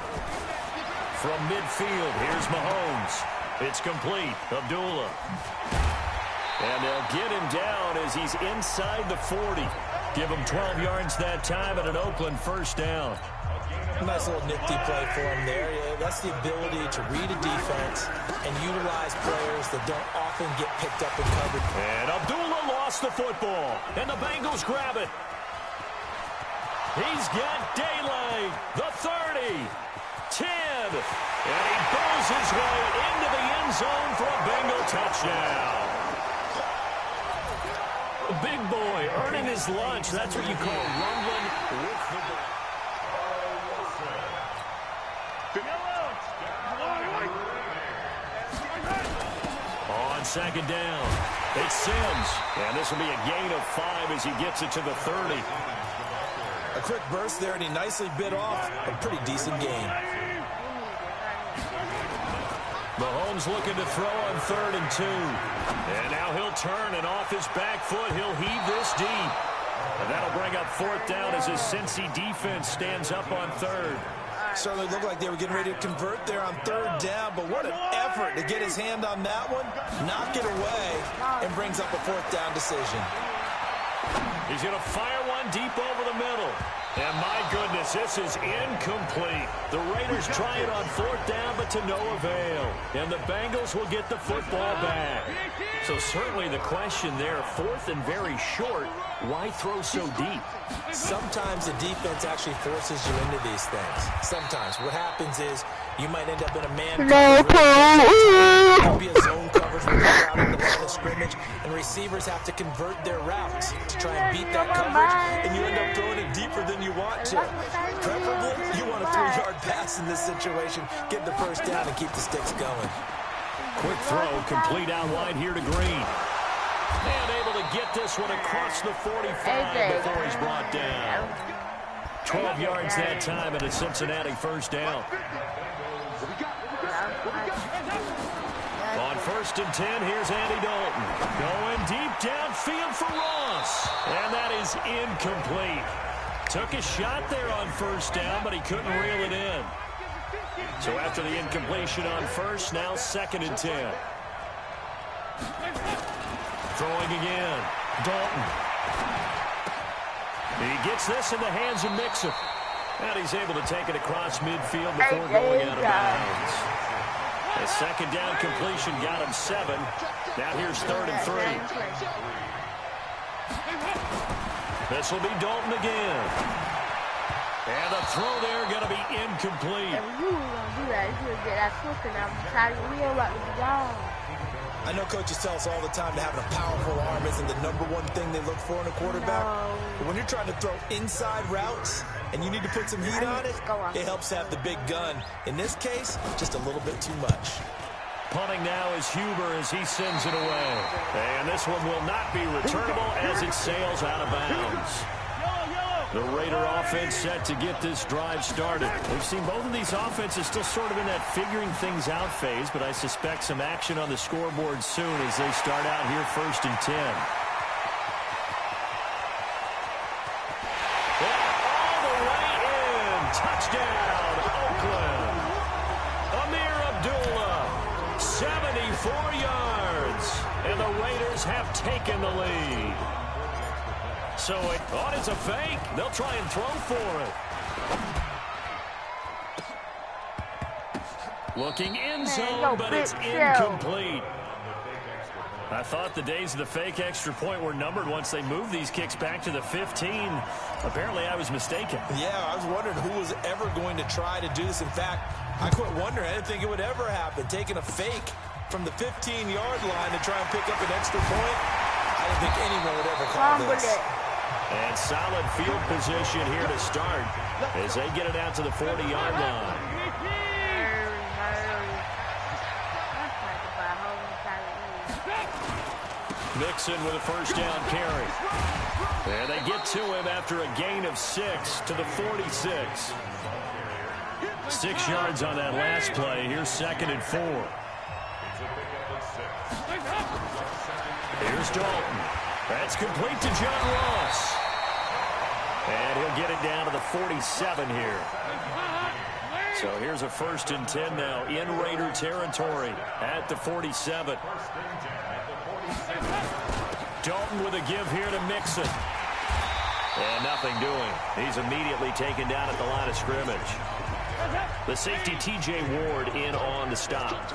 [SPEAKER 7] From midfield, here's Mahomes. It's complete. Abdullah. And they'll get him down as he's inside the 40. Give him 12 yards that time at an Oakland first down.
[SPEAKER 8] Nice little nifty play for him there. Yeah, that's the ability to read a defense and utilize players that don't often get picked up and covered.
[SPEAKER 7] And Abdullah lost the football, and the Bengals grab it. He's got daylight, the 30, 10, and he bows his way into the end zone for a Bengal touchdown. The big boy earning his lunch. That's what you call rumbling with the ball. On second down, it's Sims, and this will be a gain of 5 as he gets it to the 30.
[SPEAKER 8] A quick burst there, and he nicely bit off a pretty decent gain.
[SPEAKER 7] Mahomes looking to throw on 3rd and 2. And now he'll turn, and off his back foot, he'll heave this deep. And that'll bring up 4th down as his Cincy defense stands up on 3rd.
[SPEAKER 8] Certainly looked like they were getting ready to convert there on 3rd down, but what an effort to get his hand on that one, knock it away, and brings up a 4th down decision.
[SPEAKER 7] He's going to fire one deep over the middle. And my goodness, this is incomplete. The Raiders try it on 4th down, but to no avail. And the Bengals will get the football back. So certainly the question there, 4th and very short, why throw so deep?
[SPEAKER 8] Sometimes the defense actually forces you into these things. Sometimes what happens is you might end up in a man coverage. It could be a zone coverage where you're out on the line of scrimmage, and receivers have to convert their routes to try and beat that coverage, and you end up throwing it deeper than you want to. Preferably, you want a 3-yard pass in this situation, get the first down, and keep the sticks going.
[SPEAKER 7] Quick throw, complete out wide here to Green. And able to get this one across the 45 before he's brought down. 12 yards that time and a Cincinnati first down. On 1st and 10, here's Andy Dalton. Going deep downfield for Ross. And that is incomplete. Took a shot there on 1st down, but he couldn't reel it in. So after the incompletion on 1st, now 2nd and 10. Throwing again. Dalton. He gets this in the hands of Mixon. And he's able to take it across midfield before going out of bounds. A 2nd down completion got him 7. Now here's 3rd and 3. This will be Dalton again. And the throw there going to be incomplete.
[SPEAKER 1] If you were going to do that, you would get that quick enough to try to wheel up the ball.
[SPEAKER 8] I know coaches tell us all the time that having a powerful arm isn't the #1 thing they look for in a quarterback.
[SPEAKER 1] No.
[SPEAKER 8] But when you're trying to throw inside routes, and you need to put some heat on it, it helps have the big gun. In this case, just a little bit too much.
[SPEAKER 7] Punting now is Huber as he sends it away. And this one will not be returnable as it sails out of bounds. The Raider offense set to get this drive started. We've seen both of these offenses still sort of in that figuring things out phase, but I suspect some action on the scoreboard soon as they start out here 1st and 10. All the way in. Touchdown, Oakland. Amir Abdullah, 74 yards. And the Raiders have taken the lead. So it thought it's a fake. They'll try and throw for it. Looking in zone, but it's incomplete. I thought the days of the fake extra point were numbered once they moved these kicks back to the 15. Apparently, I was mistaken.
[SPEAKER 8] Yeah, I was wondering who was ever going to try to do this. In fact, I quit wondering. I didn't think it would ever happen. Taking a fake from the 15-yard line to try and pick up an extra point, I didn't think anyone would ever call this.
[SPEAKER 7] And solid field position here to start as they get it out to the 40-yard line. Mixon with a first down carry. And they get to him after a gain of 6 to the 46. 6 yards on that last play. Here's 2nd and 4. Here's Dalton. That's complete to John Ross. And he'll get it down to the 47 here. So here's a 1st and 10 now in Raider territory at the 47. Dalton with a give here to Mixon. And nothing doing. He's immediately taken down at the line of scrimmage. The safety T.J. Ward in on the stop.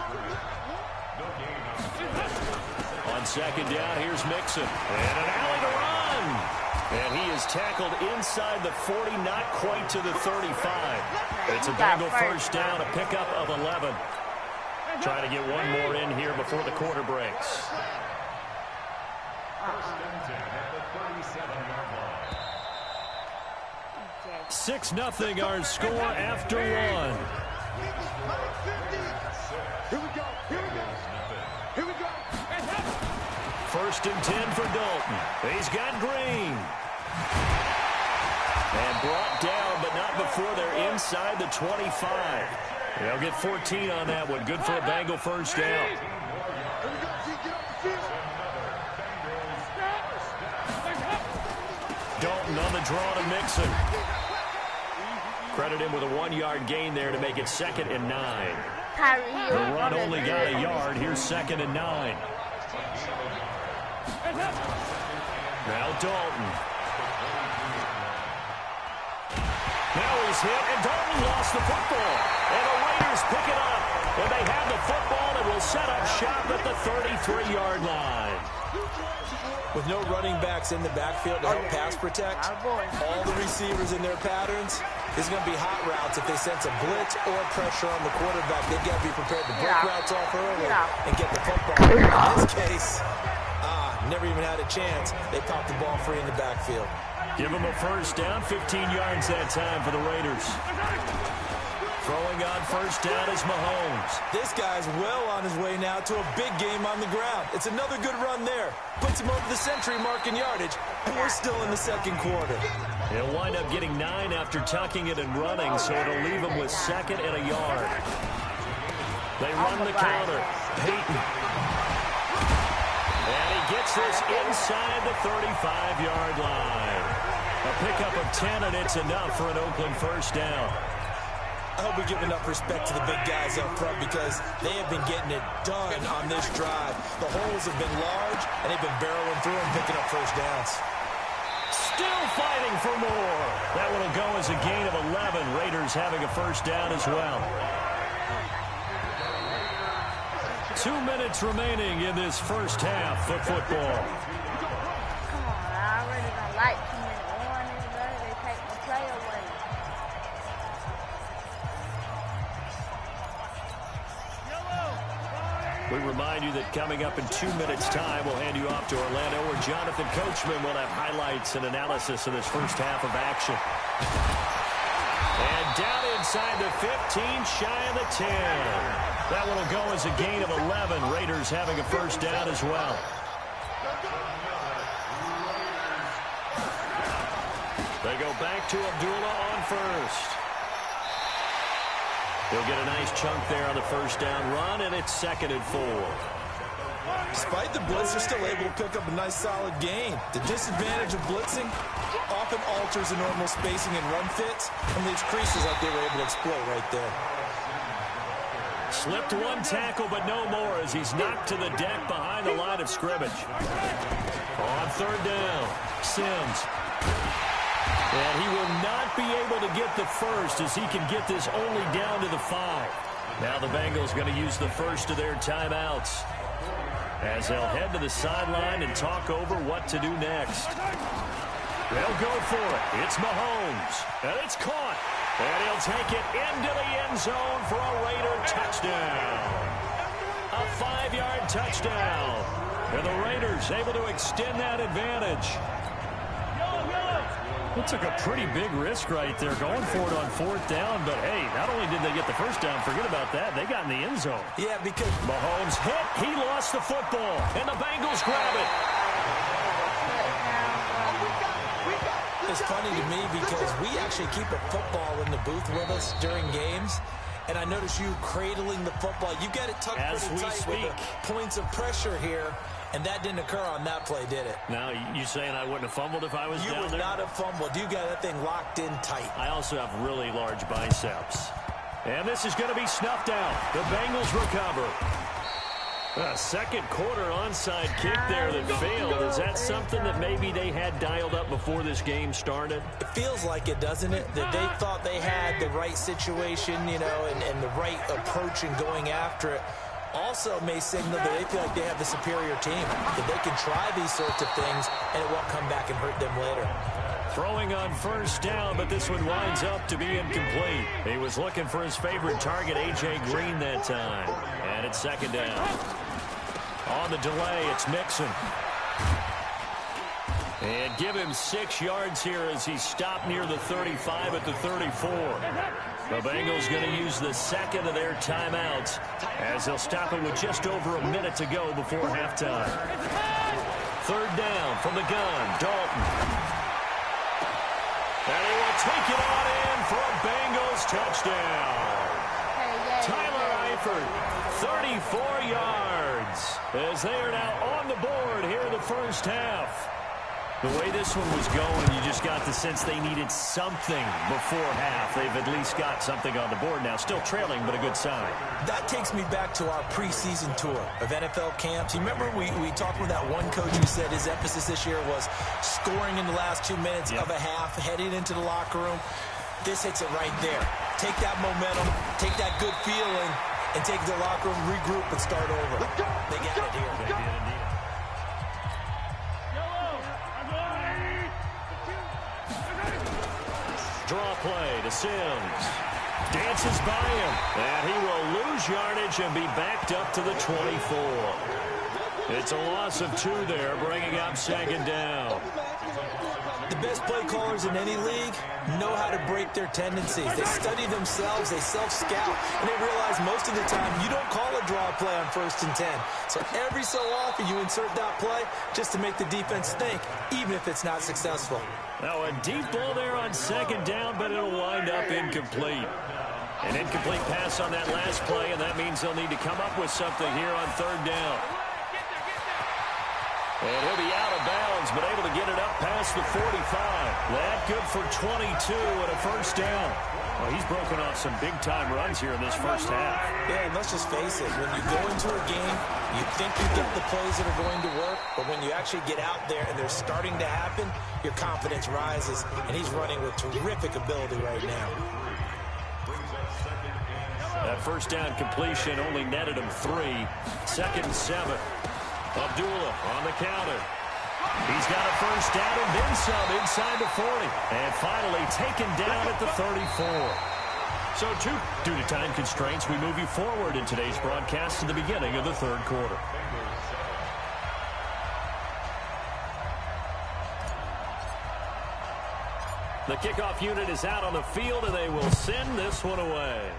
[SPEAKER 7] On 2nd down, here's Mixon. And an alley to run. And he is tackled inside the 40, not quite to the 35. It's a Bengal first down, a pickup of 11. Trying to get one more in here before the quarter breaks. 6-0 our score after one.
[SPEAKER 3] Here we go.
[SPEAKER 7] 1st and 10 for Dalton. He's got Green. And brought down, but not before they're inside the 25. They'll get 14 on that one. Good for a Bengal first down. Dalton on the draw to Mixon. Credit him with a 1-yard gain there to make it 2nd and 9. The run only got a yard. Here's 2nd and 9. Now Dalton. Now he's hit, and Dalton lost the football. And the Raiders pick it up. And they have the football and will set up shop at the 33-yard line.
[SPEAKER 8] With no running backs in the backfield to help pass protect, all the receivers in their patterns, there's going to be hot routes if they sense a blitz or pressure on the quarterback. They've got to be prepared to break routes off early and get the football. In this case, never even had a chance. They popped the ball free in the backfield.
[SPEAKER 7] Give them a first down, 15 yards that time for the Raiders. Throwing on first down is Mahomes.
[SPEAKER 8] This guy's well on his way now to a big game on the ground. It's another good run there. Puts him over the century mark in yardage, and we're still in the 2nd quarter.
[SPEAKER 7] He'll wind up getting 9 after tucking it and running, so it'll leave him with 2nd and a yard. They run the counter. Peyton. And he gets this inside the 35-yard line. A pickup of 10, and it's enough for an Oakland first down.
[SPEAKER 8] I hope we give enough respect to the big guys up front because they have been getting it done on this drive. The holes have been large, and they've been barreling through and picking up first downs.
[SPEAKER 7] Still fighting for more. That one will go as a gain of 11. Raiders having a first down as well. 2 minutes remaining in this first half of football.
[SPEAKER 1] Come on, I already don't like 2 minutes. One is better, they take the play away.
[SPEAKER 7] We remind you that coming up in 2 minutes' time, we'll hand you off to Orlando, where Jonathan Coachman will have highlights and analysis of this first half of action. inside the 15, shy of the 10. That one will go as a gain of 11. Raiders having a first down as well. They go back to Abdullah on first. He'll get a nice chunk there on the first down run, and it's 2nd and 4.
[SPEAKER 8] Despite the blitz, they're still able to pick up a nice solid gain. The disadvantage of blitzing often alters the normal spacing and run fits and leaves creases like they were able to exploit right there.
[SPEAKER 7] Slipped one tackle, but no more as he's knocked to the deck behind the line of scrimmage. On 3rd down, Sims. And he will not be able to get the first as he can get this only down to the 5. Now the Bengals going to use the first of their timeouts as they'll head to the sideline and talk over what to do next. They'll go for it. It's Mahomes. And it's caught. And he'll take it into the end zone for a Raider touchdown. A 5-yard touchdown. And the Raiders able to extend that advantage. It took a pretty big risk right there going for it on 4th down. But, hey, not only did they get the first down, forget about that, they got in the end zone.
[SPEAKER 8] Yeah, because
[SPEAKER 7] Mahomes hit. He lost the football. And the Bengals grab it.
[SPEAKER 8] it's funny to me because we actually keep a football in the booth with us during games. And I notice you cradling the football. You got it tucked pretty tight with the points of pressure here. And that didn't occur on that play, did it?
[SPEAKER 7] Now, you saying I wouldn't have fumbled if I was down there?
[SPEAKER 8] You would not have fumbled. You got that thing locked in tight.
[SPEAKER 7] I also have really large biceps. And this is going to be snuffed out. The Bengals recover. A second quarter onside kick there that failed. Is that something that maybe they had dialed up before this game started?
[SPEAKER 8] It feels like it, doesn't it? That they thought they had the right situation, you know, and the right approach in going after it. Also may signal that they feel like they have the superior team, that they can try these sorts of things and it won't come back and hurt them later.
[SPEAKER 7] Throwing on first down, but this one winds up to be incomplete. He was looking for his favorite target, A.J. Green, that time. And it's 2nd down. On the delay, it's Mixon. And give him 6 yards here as he stopped near the 35 at the 34. The Bengals going to use the second of their timeouts as they'll stop it with just over a minute to go before halftime. 3rd down from the gun, Dalton. And he will take it on in for a Bengals touchdown. Tyler Eifert, 34 yards as they are now on the board here in the first half. The way this one was going, you just got the sense they needed something before half. They've at least got something on the board now. Still trailing, but a good sign.
[SPEAKER 8] That takes me back to our preseason tour of NFL camps. You remember we talked with that one coach who said his emphasis this year was scoring in the last 2 minutes of a half, heading into the locker room. This hits it right there. Take that momentum, take that good feeling, and take the locker room, regroup, and start over. They got it here.
[SPEAKER 7] They did indeed. Draw play to Sims. Dances by him. And he will lose yardage and be backed up to the 24. It's a loss of 2 there, bringing up 2nd down.
[SPEAKER 8] The best play callers in any league know how to break their tendencies. They study themselves, they self-scout, and they realize most of the time you don't call a draw play on 1st and 10. So every so often you insert that play just to make the defense think, even if it's not successful.
[SPEAKER 7] Now a deep ball there on 2nd down, but it'll wind up incomplete. An incomplete pass on that last play, and that means they'll need to come up with something here on 3rd down. And he'll be out of bounds, but able to get it up past the 45. That good for 22 and a first down. Well, he's broken off some big-time runs here in this first half.
[SPEAKER 8] Yeah, and let's just face it. When you go into a game, you think you get the plays that are going to work, but when you actually get out there and they're starting to happen, your confidence rises, and he's running with terrific ability right now.
[SPEAKER 7] That first down completion only netted him 3. 2nd and 7. Abdullah on the counter. He's got a first down and then some inside the 40. And finally taken down at the 34. So, due to time constraints, we move you forward in today's broadcast to the beginning of the 3rd quarter. The kickoff unit is out on the field, and they will send this one away.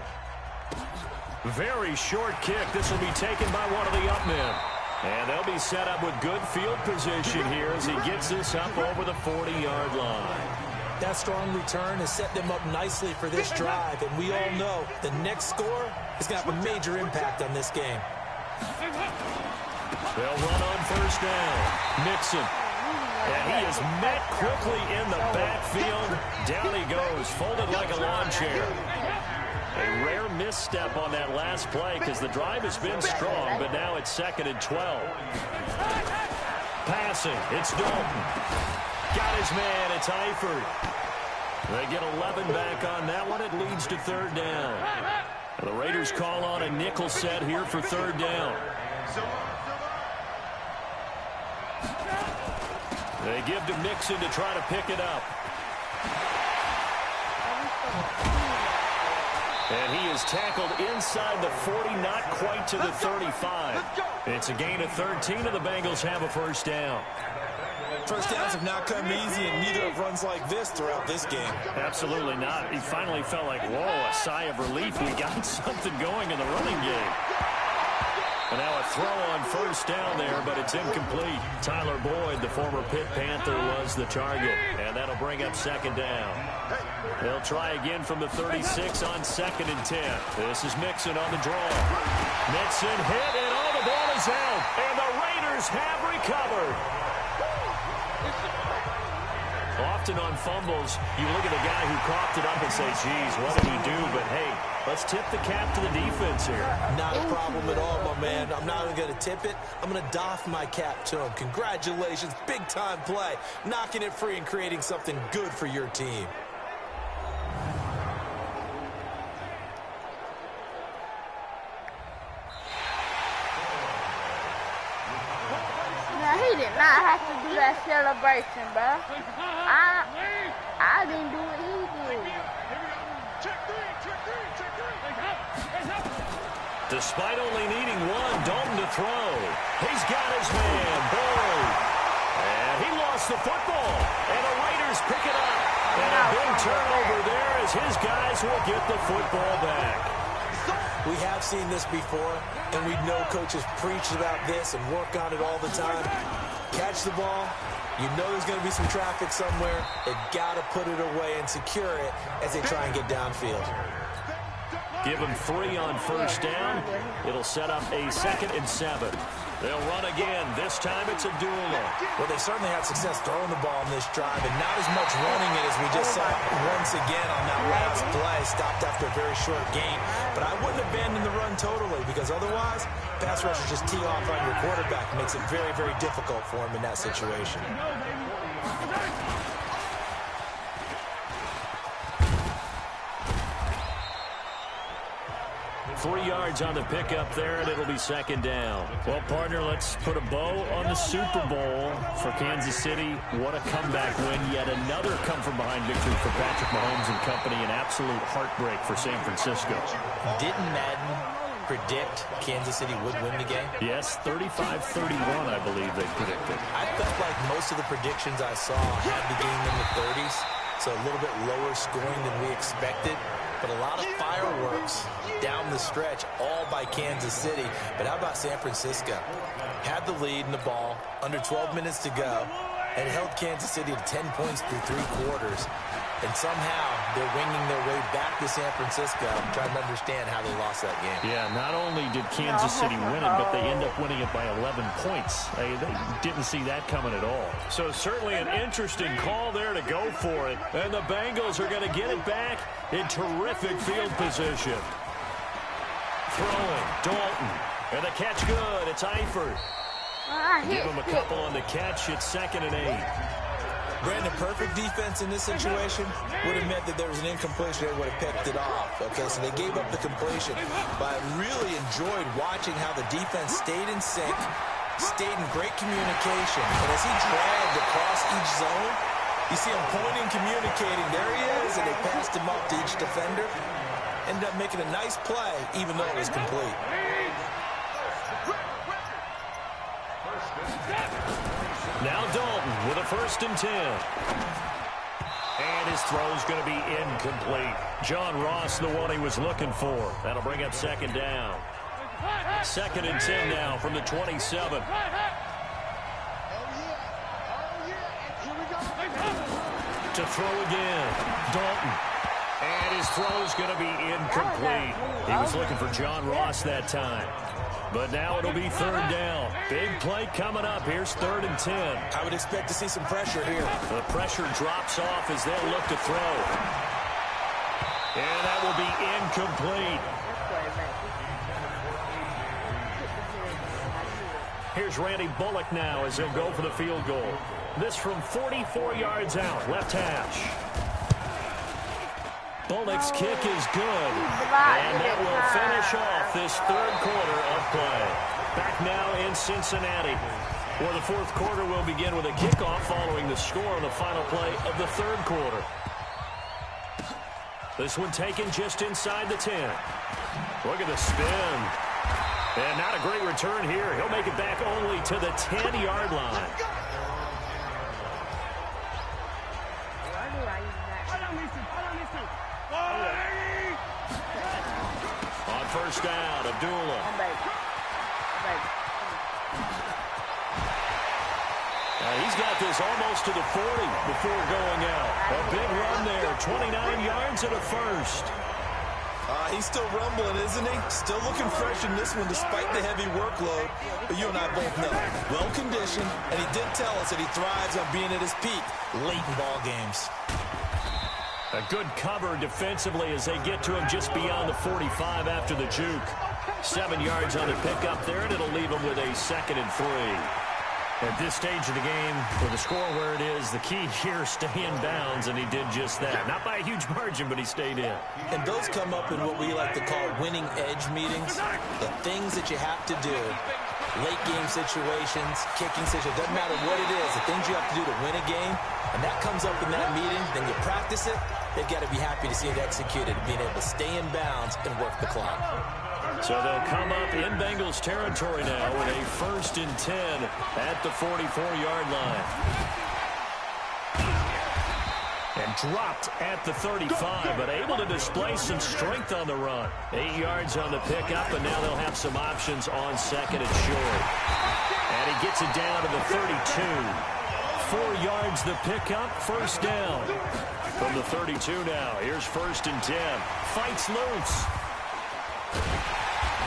[SPEAKER 7] Very short kick. This will be taken by one of the up men. And they'll be set up with good field position here as he gets this up over the 40-yard line.
[SPEAKER 8] That strong return has set them up nicely for this drive, and we all know the next score is going to have a major impact on this game.
[SPEAKER 7] They'll run on first down. Mixon. And he is met quickly in the backfield. Down he goes, folded like a lawn chair. A rare misstep on that last play because the drive has been strong, but now it's 2nd and 12. Passing, it's Dalton. Got his man, it's Eifert. They get 11 back on that one. It leads to 3rd down. The Raiders call on a nickel set here for 3rd down. They give to Mixon to try to pick it up. And he is tackled inside the 40, not quite to the 35. It's a gain of 13, and the Bengals have a 1st down.
[SPEAKER 8] First downs have not come easy, and neither have runs like this throughout this game.
[SPEAKER 7] Absolutely not. He finally felt like, whoa, a sigh of relief. We got something going in the running game. And now a throw on first down there, but it's incomplete. Tyler Boyd, the former Pitt Panther, was the target. And that'll bring up 2nd down. They'll try again from the 36 on 2nd and 10. This is Mixon on the draw. Mixon hit, and all the ball is out. And the Raiders have recovered. Often on fumbles, you look at the guy who coughed it up and say, geez, what did he do? But, hey, let's tip the cap to the defense here.
[SPEAKER 8] Not a problem at all, my man. I'm not even going to tip it. I'm going to doff my cap to him. Congratulations, big-time play. Knocking it free and creating something good for your team.
[SPEAKER 1] He did not have to do that celebration, bro. I didn't do what he did.
[SPEAKER 7] Despite only needing one, Dalton to throw. He's got his man, Boyd. And he lost the football. And the Raiders pick it up. And a big turnover there as his guys will get the football back.
[SPEAKER 8] We have seen this before, and we know coaches preach about this and work on it all the time. Catch the ball. You know there's going to be some traffic somewhere. They've got to put it away and secure it as they try and get downfield.
[SPEAKER 7] Give them 3 on first down. It'll set up a 2nd and 7. They'll run again. This time it's a duel.
[SPEAKER 8] Well, they certainly had success throwing the ball in this drive, and not as much running it as we just saw once again on that last play. Stopped after a very short gain. But I wouldn't abandon the run totally, because otherwise, pass rushers just tee off on your quarterback. Makes it very, very difficult for him in that situation.
[SPEAKER 7] 3 yards on the pickup there, and it'll be 2nd down. Well, partner, let's put a bow on the Super Bowl for Kansas City. What a comeback win. Yet another come-from-behind victory for Patrick Mahomes and company. An absolute heartbreak for San Francisco.
[SPEAKER 8] Didn't Maden predict Kansas City would win the game?
[SPEAKER 7] Yes, 35-31, I believe they predicted.
[SPEAKER 8] I felt like most of the predictions I saw had the game in the 30s, so a little bit lower scoring than we expected. But a lot of fireworks down the stretch, all by Kansas City. But how about San Francisco? Had the lead in the ball, under 12 minutes to go, and held Kansas City to 10 points through 3 quarters. And somehow they're winging their way back to San Francisco. I'm trying to understand how they lost that game.
[SPEAKER 7] Yeah, not only did Kansas City win it, but they end up winning it by 11 points. They didn't see that coming at all. So certainly an interesting call there to go for it. And the Bengals are going to get it back in terrific field position. Throwing, Dalton. And the catch good. It's Eifert. Give him a couple on the catch. It's 2nd and 8.
[SPEAKER 8] Brandon, perfect defense in this situation would have meant that there was an incompletion. They would have picked it off. Okay, so they gave up the completion. But I really enjoyed watching how the defense stayed in sync, stayed in great communication. And as he dragged across each zone, you see him pointing, communicating. There he is, and they passed him up to each defender. Ended up making a nice play, even though it was complete.
[SPEAKER 7] Now Dalton with a 1st and 10. And his throw's going to be incomplete. John Ross, the one he was looking for. That'll bring up second down. 2nd and 10 now from the 27. To throw again. Dalton. And his throw's going to be incomplete. He was looking for John Ross that time. But now it'll be 3rd down. Big play coming up. Here's 3rd and 10.
[SPEAKER 8] I would expect to see some pressure here.
[SPEAKER 7] The pressure drops off as they'll look to throw. And that will be incomplete. Here's Randy Bullock now as he'll go for the field goal. This from 44 yards out, left hash. Bullock's kick is good. And that will finish off this 3rd quarter of play. Back now in Cincinnati, where the 4th quarter will begin with a kickoff following the score on the final play of the 3rd quarter. This one taken just inside the 10. Look at the spin. And not a great return here. He'll make it back only to the 10-yard line. On 1st down, Abdullah. He's got this almost to the 40 before going out. A big run there, 29 yards and a 1st.
[SPEAKER 8] He's still rumbling, isn't he? Still looking fresh in this one despite the heavy workload. But you and I both know, well-conditioned, and he did tell us that he thrives on being at his peak late in ball games.
[SPEAKER 7] A good cover defensively as they get to him just beyond the 45 after the juke. 7 yards on the pickup there, and it'll leave him with a 2nd and 3. At this stage of the game, with the score where it is, the key here is stay in bounds, and he did just that. Not by a huge margin, but he stayed in.
[SPEAKER 8] And those come up in what we like to call winning edge meetings. The things that you have to do, late game situations, kicking situations, doesn't matter what it is, the things you have to do to win a game, and that comes up in that meeting, then you practice it, they've got to be happy to see it executed, being able to stay in bounds and work the clock.
[SPEAKER 7] So they'll come up in Bengals territory now with a 1st and 10 at the 44-yard line. And dropped at the 35, but able to display some strength on the run. 8 yards on the pickup, and now they'll have some options on 2nd and short. And he gets it down to the 32. 4 yards the pickup, 1st down. From the 32 now, here's 1st and 10. Fights loose.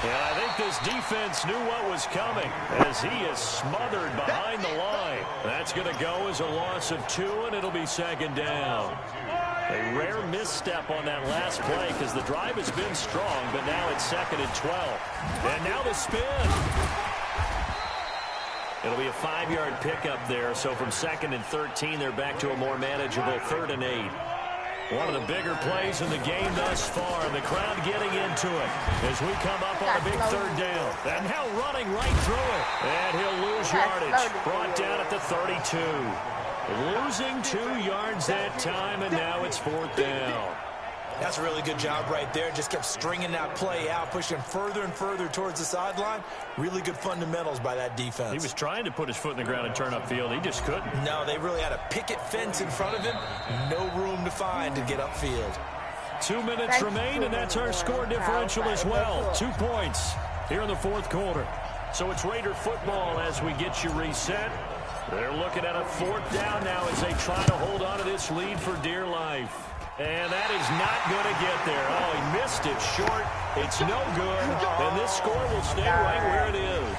[SPEAKER 7] And I think this defense knew what was coming as he is smothered behind the line. That's going to go as a loss of 2, and it'll be 2nd down. A rare misstep on that last play because the drive has been strong, but now it's 2nd and 12. And now the spin. It'll be a 5-yard pickup there, so from 2nd and 13, they're back to a more manageable 3rd and 8. One of the bigger plays in the game thus far, and the crowd getting into it as we come up on a big 3rd down. And now running right through it. And he'll lose yardage. Brought down at the 32. Losing 2 yards that time, and now it's 4th down.
[SPEAKER 8] That's a really good job right there. Just kept stringing that play out, pushing further and further towards the sideline. Really good fundamentals by that defense.
[SPEAKER 7] He was trying to put his foot in the ground and turn upfield. He just couldn't.
[SPEAKER 8] No, they really had a picket fence in front of him. No room to find to get upfield.
[SPEAKER 7] 2 minutes remain, and that's our score differential as well. 2 points here in the 4th quarter. So it's Raider football as we get you reset. They're looking at a 4th down now as they try to hold on to this lead for dear life. And that is not going to get there. Oh, he missed it short. It's no good. And this score will stay right where it is.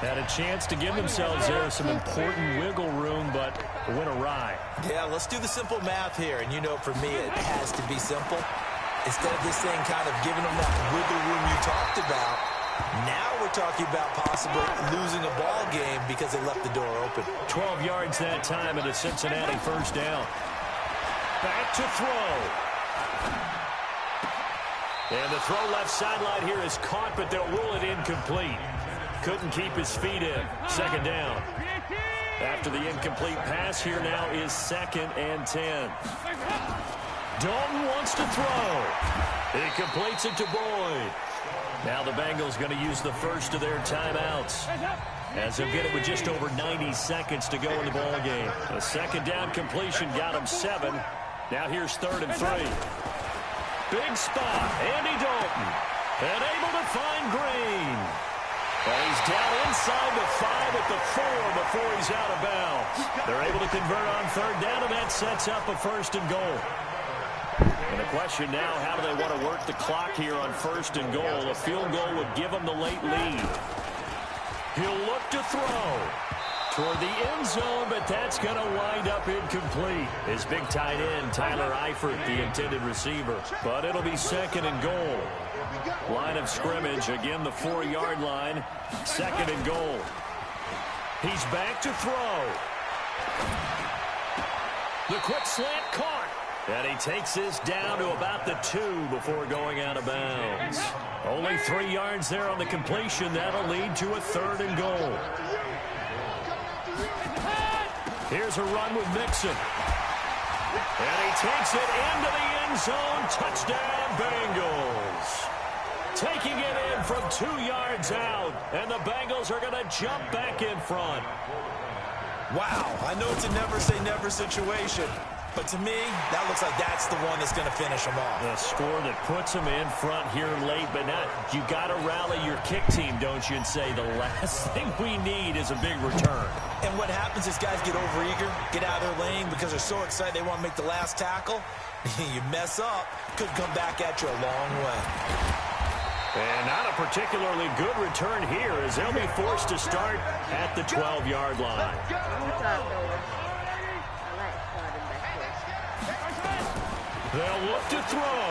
[SPEAKER 7] Had a chance to give themselves there some important wiggle room, but it went awry.
[SPEAKER 8] Yeah, let's do the simple math here. And you know, for me, it has to be simple. Instead of this thing kind of giving them that wiggle room you talked about, now we're talking about possibly losing a ball game because they left the door open.
[SPEAKER 7] 12 yards that time, and a Cincinnati 1st down. Back to throw. And the throw left sideline here is caught, but they'll rule it incomplete. Couldn't keep his feet in. 2nd down. After the incomplete pass, here now is 2nd and 10. Dalton wants to throw. He completes it to Boyd. Now the Bengals going to use the first of their timeouts. as he'll get it with just over 90 seconds to go in the ball game. A second down completion got him 7. Now here's 3rd and 3. Big spot, Andy Dalton, and able to find Green. And he's down inside the 5 at the 4 before he's out of bounds. They're able to convert on 3rd down, and that sets up a 1st and goal. And the question now, how do they want to work the clock here on 1st and goal? A field goal would give them the late lead. He'll look to throw toward the end zone, but that's going to wind up incomplete. His big tight end, Tyler Eifert, the intended receiver. But it'll be 2nd and goal. Line of scrimmage, again the 4-yard line. 2nd and goal. He's back to throw. The quick slant caught. And he takes this down to about the 2 before going out of bounds. Only 3 yards there on the completion. That'll lead to a 3rd and goal. Here's a run with Mixon. And he takes it into the end zone. Touchdown, Bengals. Taking it in from 2 yards out. And the Bengals are going to jump back in front.
[SPEAKER 8] Wow, I know it's a never-say-never situation. But to me, that looks like that's the one that's going to finish them off.
[SPEAKER 7] The score that puts them in front here late, but not. You got to rally your kick team, don't you, and say the last thing we need is a big return.
[SPEAKER 8] And what happens is guys get overeager, get out of their lane because they're so excited they want to make the last tackle. You mess up, could come back at you a long way.
[SPEAKER 7] And not a particularly good return here as they'll be forced to start at the 12-yard line. They'll look to throw.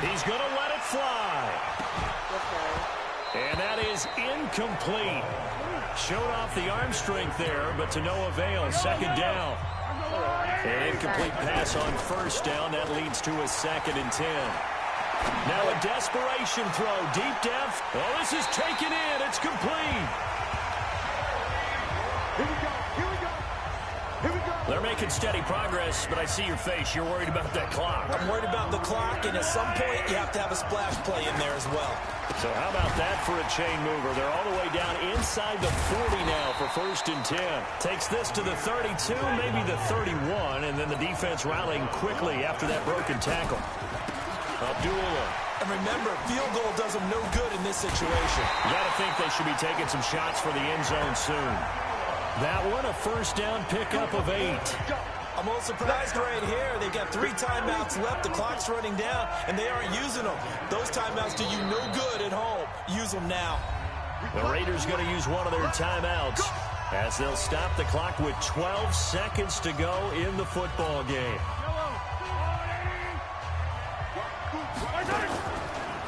[SPEAKER 7] He's going to let it fly. And that is incomplete. Showed off the arm strength there, but to no avail. 2nd down. An incomplete pass on 1st down. That leads to a 2nd and 10. Now a desperation throw deep depth. Oh, this is taken in. It's complete.
[SPEAKER 3] Here we go. Here we go. Here we go.
[SPEAKER 7] They're making steady progress, but I see your face. You're worried about that clock.
[SPEAKER 8] I'm worried about the clock, and at some point, you have to have a splash play in there as well.
[SPEAKER 7] So how about that for a chain mover? They're all the way down inside the 40 now for 1st and 10. Takes this to the 32, maybe the 31, and then the defense rallying quickly after that broken tackle. Abdullah.
[SPEAKER 8] And remember, field goal does them no good in this situation.
[SPEAKER 7] You got to think they should be taking some shots for the end zone soon. That one, a 1st down pickup of 8.
[SPEAKER 8] I'm a little surprised right here. They've got 3 timeouts left. The clock's running down, and they aren't using them. Those timeouts do you no good at home. Use them now.
[SPEAKER 7] The Raiders going to use one of their timeouts as they'll stop the clock with 12 seconds to go in the football game.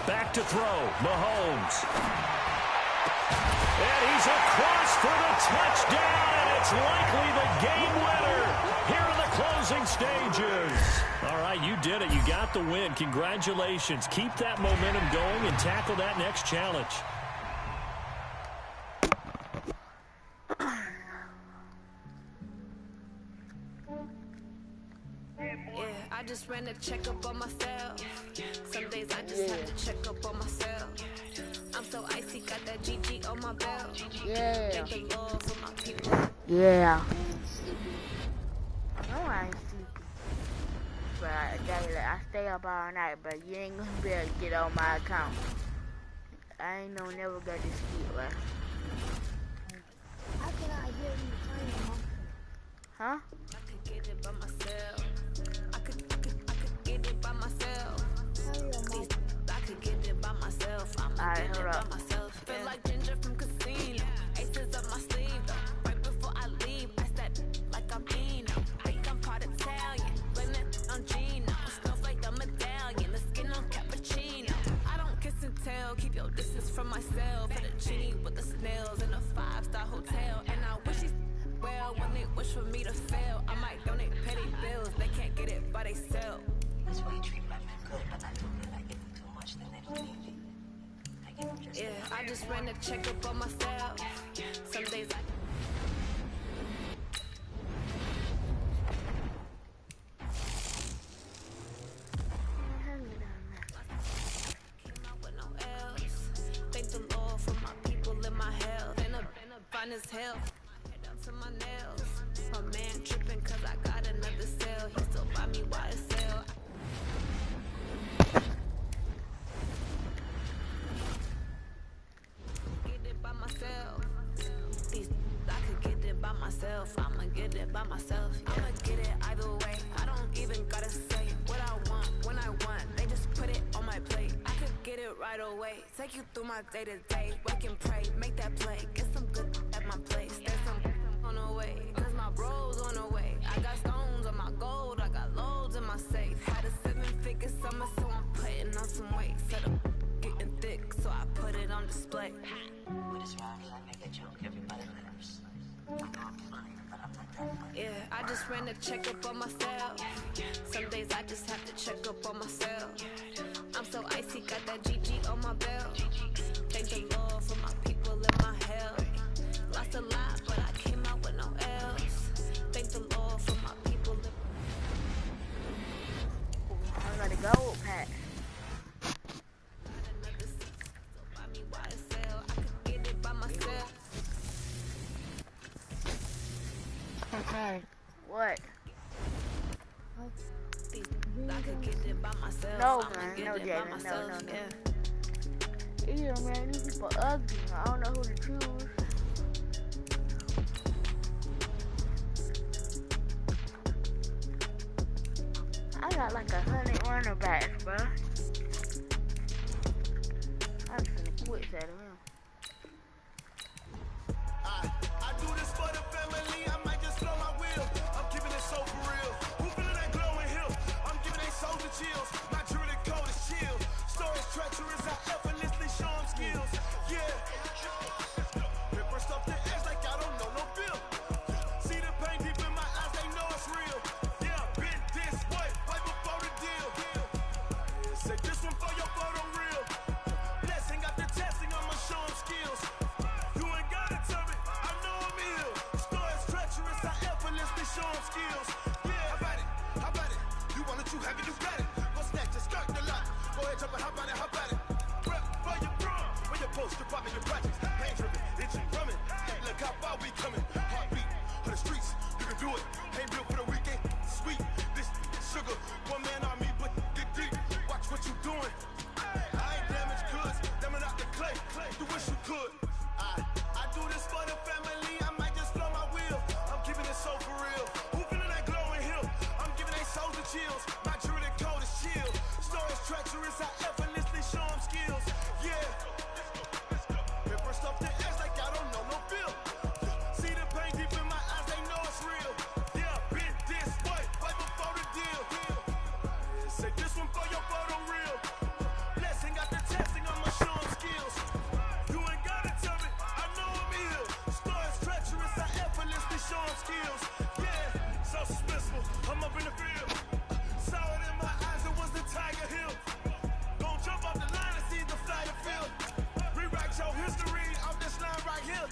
[SPEAKER 7] Back to throw, Mahomes. And he's across for the touchdown, and it's likely the game winner here in the closing stages. All right, you did it. You got the win. Congratulations. Keep that momentum going and tackle that next challenge.
[SPEAKER 12] I just ran a checkup on myself. Some days I just have to check up on myself. I'm so icy, got that GG on my belt.
[SPEAKER 1] Yeah.
[SPEAKER 12] Thank the Lord for my people.
[SPEAKER 1] Yeah. I know I ain't sleeping. But I stay up all night, but you ain't gonna be able to get on my account. I ain't never got to sleep, right?
[SPEAKER 6] How can I hear you playing?
[SPEAKER 1] Huh?
[SPEAKER 12] I could get it by myself. I could get it by myself. I could get it by myself. I'ma get it by myself. Feel like Ginger from Casino. Aces up my sleeve though. Right before I leave, I step like I'm Dino. Think I'm part Italian. Blame it on Gino. Snowflake the medallion. The skin on cappuccino. I don't kiss and tell. Keep your distance from myself. Fettuccine with the snails in a 5-star hotel. And I wish these well when they wish for me to fail. I might donate petty bills. They can't get it by themselves.
[SPEAKER 13] That's why you treat my men good, but I don't feel like giving too much, then they don't need me. I give them just
[SPEAKER 12] I just ran a checkup on myself. Some days I came out with no else. Thank the Lord for my fine as hell. My head down to my nails. My man tripping cause I got another sale. He still buy me YSL. Get it by myself. These I could get it by myself. I'ma get it by myself. I'ma get it either way. I don't even gotta say what I want when I want. They just put it on my plate. I could get it right away. Take you through my day to day. Wake and pray, make that play. Get some good at my place. There's some on the way. Cause my bro's on the way. I got stones on my gold. I got loads in my safe. Had a 7-figure summer, so I'm putting on some weight. Set up getting thick, so I put it on display.
[SPEAKER 13] What is wrong? I make a joke. Everybody laughs. I know I'm funny, but I'm not that funny.
[SPEAKER 12] Yeah, I just ran a checkup on myself. Some days I just have to check up on myself. I'm so icy, got that GG on my belt. Thank the Lord for my people in my health. Lost a lot, but I came out with no else. Thank the Lord for my people in
[SPEAKER 1] I gotta go, Pat.
[SPEAKER 6] Okay.
[SPEAKER 1] What?
[SPEAKER 12] I could get it by myself.
[SPEAKER 1] No,
[SPEAKER 12] I'ma
[SPEAKER 1] man.
[SPEAKER 12] get
[SPEAKER 1] No,
[SPEAKER 12] it by
[SPEAKER 1] Jaden.
[SPEAKER 12] myself.
[SPEAKER 1] No.
[SPEAKER 12] Yeah.
[SPEAKER 1] Yeah, man. These people ugly. I don't know who to choose. I got like 100 running backs, bro. I'm just gonna quit that him.
[SPEAKER 3] I do this for the family, I might just blow my wheel. I'm keeping it so for real. Who feeling that glowing hill? I'm giving they soldier chills. My jewelry code is chill. Stories treacherous, I effortlessly show them skills. Yeah. Paper stuff the edge like I don't know no bill. See the pain deep in my eyes, they know it's real. Yeah, been this way, way before the deal. Say this one for your photo reel. Blessing after testing, I'ma show them skills. You ain't gotta tell me, I know I'm ill. Stories treacherous, I effortlessly show them skills. Yeah, how about it? You want it, you have it, you got it. Go snatch it, skirt the lot. Go ahead, jump it, how about it? Rep for your prom, when you post, you're popping your projects. Pain driven, itchy, drumming. Hey, look how far we coming. Heartbeat on the streets, you can do it. Ain't built for the weekend, sweet. This sugar, one man army, but dig deep. Watch what you doing. I ain't damaged goods, damn it out the clay. You wish you could. I do this for the family, I might just blow my wheel. I'm keeping it so for real. Who feeling that glowing hill? I'm giving they soldier chills. My jewelry code is chill. Stories treacherous, I effortlessly show them skills. Yeah. Paper stuff the edge like I don't know no bill. See the pain deep in my eyes, they know it's real. Yeah, been this way, way before the deal. Say this one for your photo reel. Blessing after testing, I'ma show them skills. You ain't gotta tell me, I know I'm ill. Stories treacherous, I effortlessly show them skills. Yeah, so suspenseful, I'm up in the field. Saw it in my eyes, it was the Tiger Hill. Gon' jump off the line and see the flyer field. Rewrite your history off this line right here.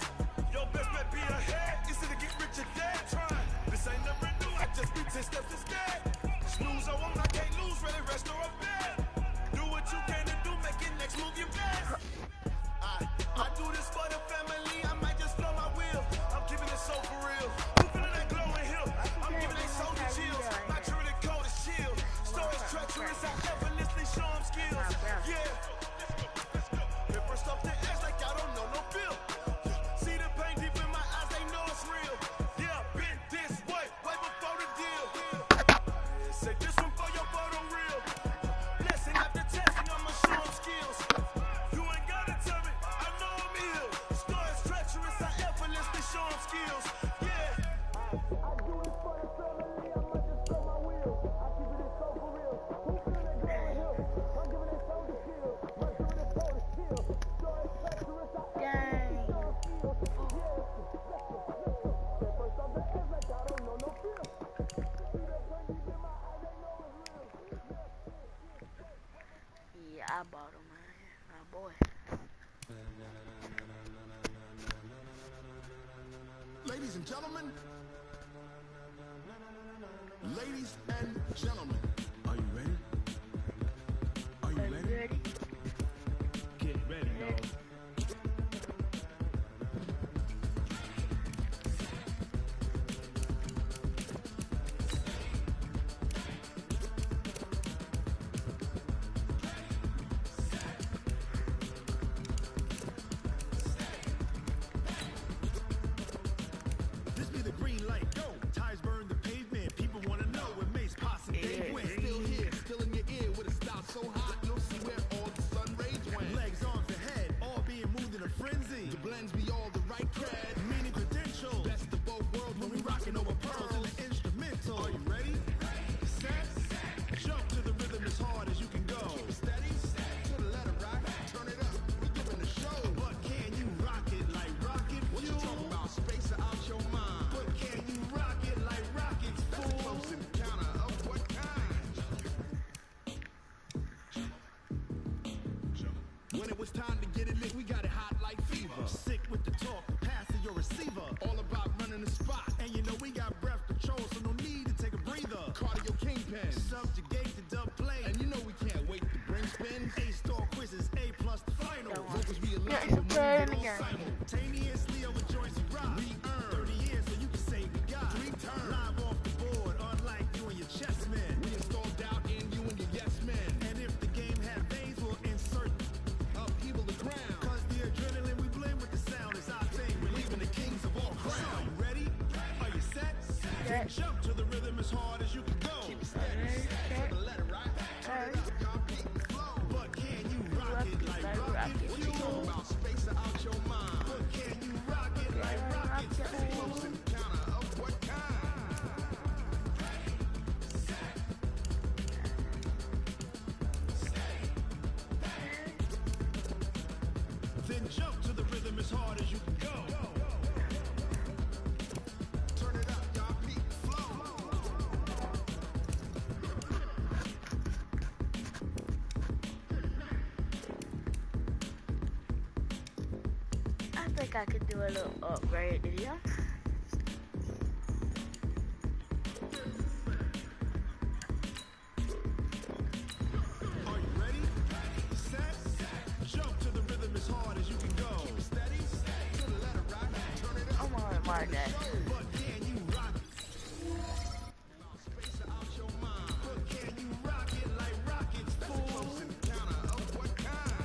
[SPEAKER 3] Your best bet be ahead, instead of get rich or dead trying. This ain't never new, I just be 10 steps instead. Snooze or won't, I can't lose, ready, rest or a bed. Do what you can to do, make it next move your best. I do this for the family, I might just blow my wheel. I'm keeping it so for real. Who feeling that glowing hill? I'm giving they soldier chills. My jewelry code is chill. Stories treacherous, I effortlessly show them skills. Yeah. Paper stuff the edge like I don't know no bill. See the pain deep in my eyes, they know it's real. Yeah, been this way, way before the deal. Say this one for your photo reel. Blessing after testing, I'ma show them skills. You ain't gotta tell me, I know I'm ill. Stories treacherous, I effortlessly show them skills. Yeah. I do it for the family, I might just blow my wheel. I keep it so for real. Who feeling that glowing hill? I'm giving it soldier chill. My jewelry code is chill. Stories treacherous, I effortlessly show them skills. Yeah. First off the edge like I don't know no feel. See that pain deep in my eyes, they know it's real.
[SPEAKER 1] Yeah, I bought him, man. My boy.
[SPEAKER 3] Ladies and gentlemen, are you ready? Are you ready?
[SPEAKER 11] Get ready, dog.
[SPEAKER 14] it's time to get it lit, we got it hot like fever. Sick with the talk, passing your receiver. All about running the spot. And you know we got breath control, so no need to take a breather. Cardio kingpin, subjugate the dub play. And you know we can't wait to bring spin. A-star quizzes, A+ the final. Vocals we eliminate, simultaneously over joints we rock. We earn 30 years, so you can say we got 3 turns. Live off the board, unlike you and your chess men. We installed doubt in you and your yes men. And if the game had veins, we'll insert upheaval the ground. Cause the adrenaline we blend with the sound is our thing. We're leaving the kings of all crowns. So you ready? Are you set? Then jump to the rhythm as hard as you can go. Keep it steady, to the letter, right? Turn it up, y'all beat the flow. But can you rock it like rocket fuel? About space out your mind. But can you rock it like rocket fuel? Close encounter of what kind? Then jump to the rhythm as hard as you can go. Turn it up, y'all beat the flow.
[SPEAKER 1] I think I could do a little upgrade video.
[SPEAKER 14] Are you ready? Set. Jump to the rhythm as hard as you can go. Keep it steady. To the letter, right? Turn it up.
[SPEAKER 1] I'm on Maden.
[SPEAKER 14] But can you rock it? Space out your mind. But can you rock it like rockets? Close encounter of what kind?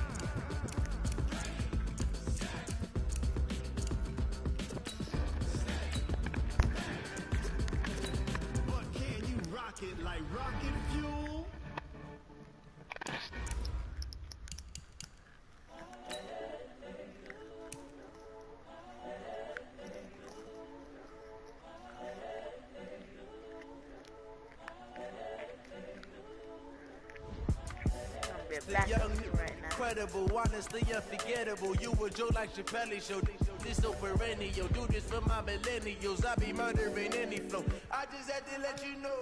[SPEAKER 14] But can you rock it like rocket fuel?
[SPEAKER 1] I'm gonna be black
[SPEAKER 9] Young,
[SPEAKER 1] right now.
[SPEAKER 9] incredible, honestly unforgettable. You a Joe like Chappelle show. This so perennial, do this for my millennials. I be murdering any flow. I just had to let you know.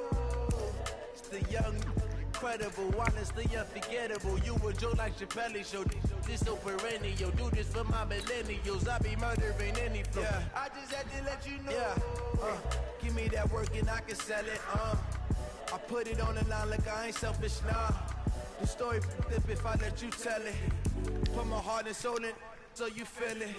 [SPEAKER 9] It's the young, incredible, honestly unforgettable. You a Joe like Chappelle show. This so perennial, do this for my millennials. I be murdering any flow. Yeah. I just had to let you know. Yeah. Give me that work and I can sell it. I put it on the line like I ain't selfish, nah. The story flip if I let you tell it. Put my heart and soul in so you feel it.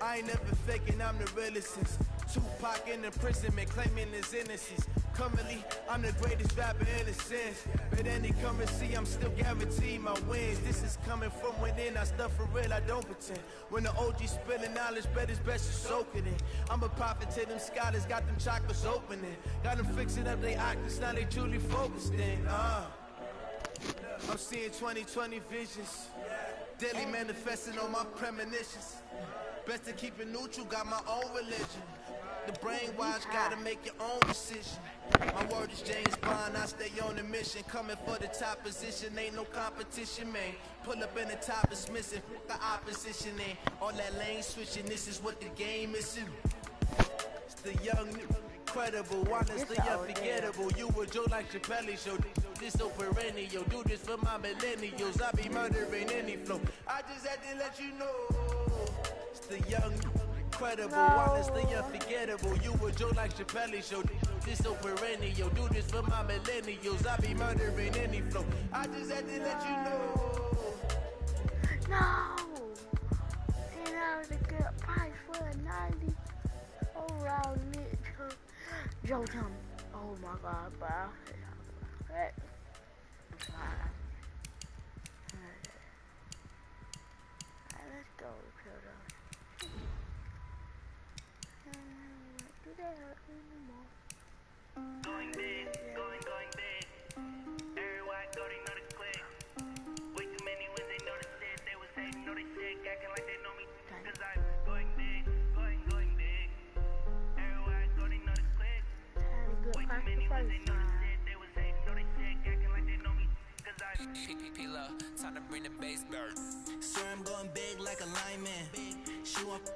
[SPEAKER 9] I ain't never faking, I'm the realest since Tupac in imprisonment, claiming his innocence. Currently, I'm the greatest rapper in a sense. But any currency, I'm still guaranteed my wins. This is coming from within, I stuff for real, I don't pretend. When the OG spilling knowledge, bet it's best to soak it in. I'm a prophet to them scholars, got them chakras opening. Got them fixing up they octaves, now they truly focused in. I'm seeing 2020 visions. Daily manifesting on my premonitions. Best to keep it neutral, got my own religion. The brainwash, gotta make your own decision. My word is James Bond, I stay on a mission. Coming for the top position, ain't no competition, man. Pull up in the top is missing, the opposition ain't. All that lane switching, this is what the game is. It's the young, incredible, honestly unforgettable. You a Joe like Chappelle show. This so perennial, do this for my millennials. I be murdering any flow. I just had to let you know. It's the young, incredible, honestly unforgettable. You a Joe like Chappelle show. This so perennial, do this for my millennials. I be murdering any flow. I just had to let you know.
[SPEAKER 1] No! And that was a good price for a 90 all-round mid Joe Tom. Oh my god, bro. What? Alright, let's go, Pillow. Do that anymore.
[SPEAKER 15] Going big, going big. Everywhere I go, they know the click. Way too many when they know the shit. They was hating, know they sick, acting like they know me. Cause I'm going big, going big. Everywhere I go, they know the click. Way too many when they know the shit. They was hating, know they sick, acting like they know me. Cause I'm
[SPEAKER 5] P-Lo, time to bring the bass back. Sir, I'm going big like a lineman. She want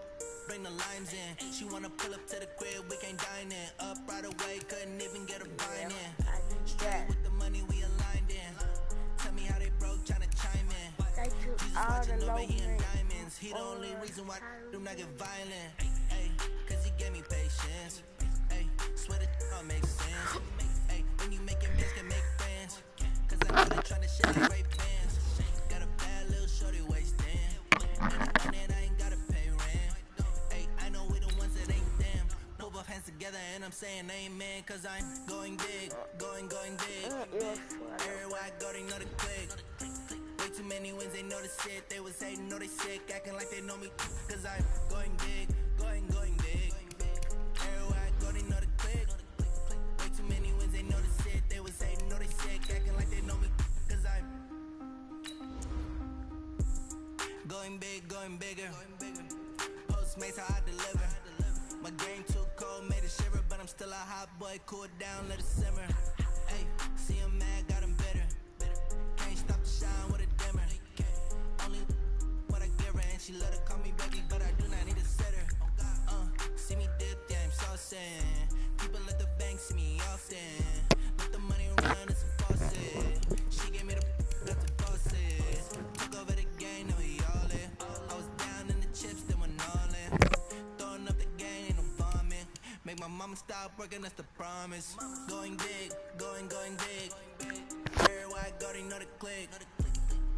[SPEAKER 5] bring the limes in. She wanna pull up to the crib, we can't dine in. Up right away, couldn't even get a vine in. Straight with the money we aligned in. Tell me how they broke, tryna chime in.
[SPEAKER 1] They took
[SPEAKER 2] watching over he in diamonds. He the only reason why I do not get violent. Ay, cause he gave me patience. Ay, swear that all makes sense. Ay, when you make your mess can make friends. Cause I know they tryna shit like Ray Bans. Got a bad little shorty wasting. Ain't no one that I ain't gotta pay rent. Ay, I know we the ones that ain't them. Put both hands together and I'm saying amen. Cause I'm going big, going big. Everywhere I go they know the click. Way too many wins, they know the shit. They was hating, know they sick, acting like they know me. Cause I'm going big, going big. Everywhere I go they know the click. Way too many wins, they know the shit. They was hating, know they sick, acting like they know me. Cause I'm going big, going bigger. Postmates how I deliver. My game too cold, made it shiver. But I'm still a hot boy, cool it down, let it simmer. Hey, see him mad, got him bitter. Can't stop the shine with a dimmer. Only what I give her, and she let her call me baby, but I do not need a sitter. See me dip, yeah, I'm saucing. People at the bank see me often. Let the money run, it's a faucet. She gave me the got the bosses. Took over the game, now we all in. I was down in the chips, then went all in. Throwing up the game, ain't no vomit. Make my mama stop working, that's the promise. Going big, going big. Everywhere I go, they know the click.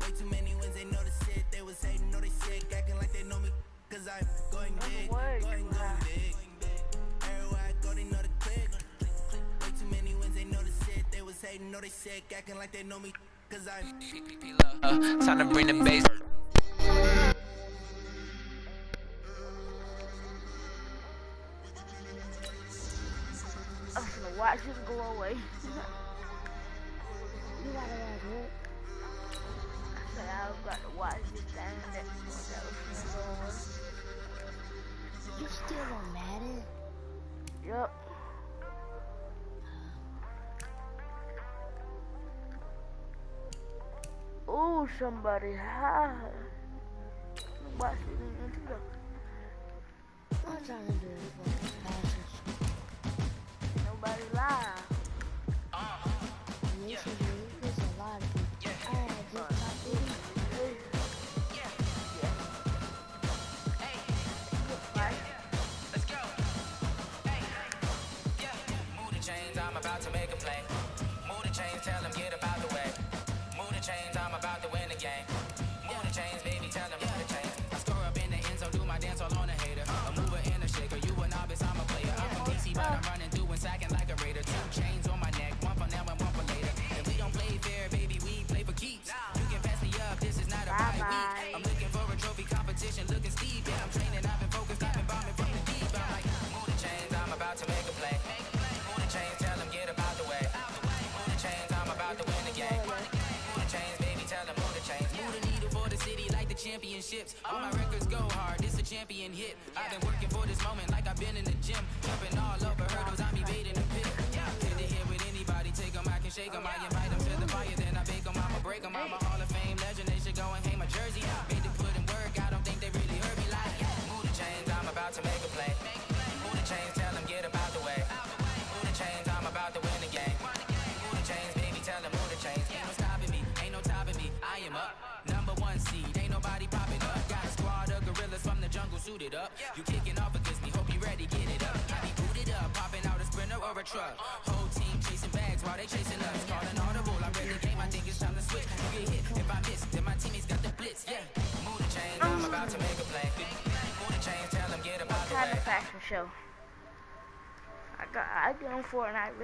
[SPEAKER 2] Way too many wins, they know the shit. They was hating, know they sick, acting like they know me. Cause I'm going big, going big. Everywhere I go, they know the click. Way too many wins, they know the shit. They was hating, know they sick, acting like they know me. Cause I'm
[SPEAKER 16] time to bring the bass.
[SPEAKER 1] I'm gonna watch this go away.
[SPEAKER 6] You gotta watch it.
[SPEAKER 1] I said I've got to watch this thing that was gonna go away.
[SPEAKER 6] You still on Maden?
[SPEAKER 1] Yup. Ooh, somebody high. Watch it into the.
[SPEAKER 6] I'm trying to do it for the passage.
[SPEAKER 1] Nobody live.
[SPEAKER 6] Yes, you do. There's a lot of people. I had just got this.
[SPEAKER 16] I'm about to make a play. Move the chains, tell them get about the way. Move the chains, I'm about to win the game. Move the chains, baby, tell them move the chains. I score up in the end zone, do my dance all on a hater. A mover and a shaker, you a novice, I'm a player. I'm from DC, but I'm running through and sacking like a raider. 2 chains on my neck, one for now and one for later. If we don't play fair, baby, we play for keeps. You can pass me up, this is not a bye week. I'm looking for a trophy competition, looking steep. Yeah, I'm training, I've been focused, I've been bombing from the deep. I'm like, move the chains, I'm about to make a play. Move the chains, tell them get about the way. Move the chains, I'm about to win the game. Move the chains, baby, tell them move the chains. Move the needle for the city like the championships. All my records go hard, this a champion hit. I've been working for this moment like I've been in the gym. Jumping all over hurdles, I'm evading the pit. Hit the hit with anybody, take them, I can shake them. I invite them to the fire, then I bake them, I'ma break them. I'm a Hall of Fame legend, they should go and hang my jersey. Made to put in work, I don't think they really heard me like. Move the chains, I'm about to make a play. Move the chains, tell them get about the way. Move the chains, I'm about to win the game. Move the chains, baby, tell them move the chains. Ain't no stopping me, ain't no topping me. I am up, #1 seed, ain't nobody popping up. Got a squad of gorillas from the jungle suited up. You kicking off against me, hope you ready, get it up. I be booted up, popping out a sprinter or a truck. Whole team chasing bags while they chasing us. Calling audible, I read the game, I think it's time to switch. You get hit, if I miss, then my teammates got the blitz, yeah. Move the chains, I'm about to make a play. Move the chains, tell them get about the way.
[SPEAKER 1] Kind of fashion show. I get on Fortnite.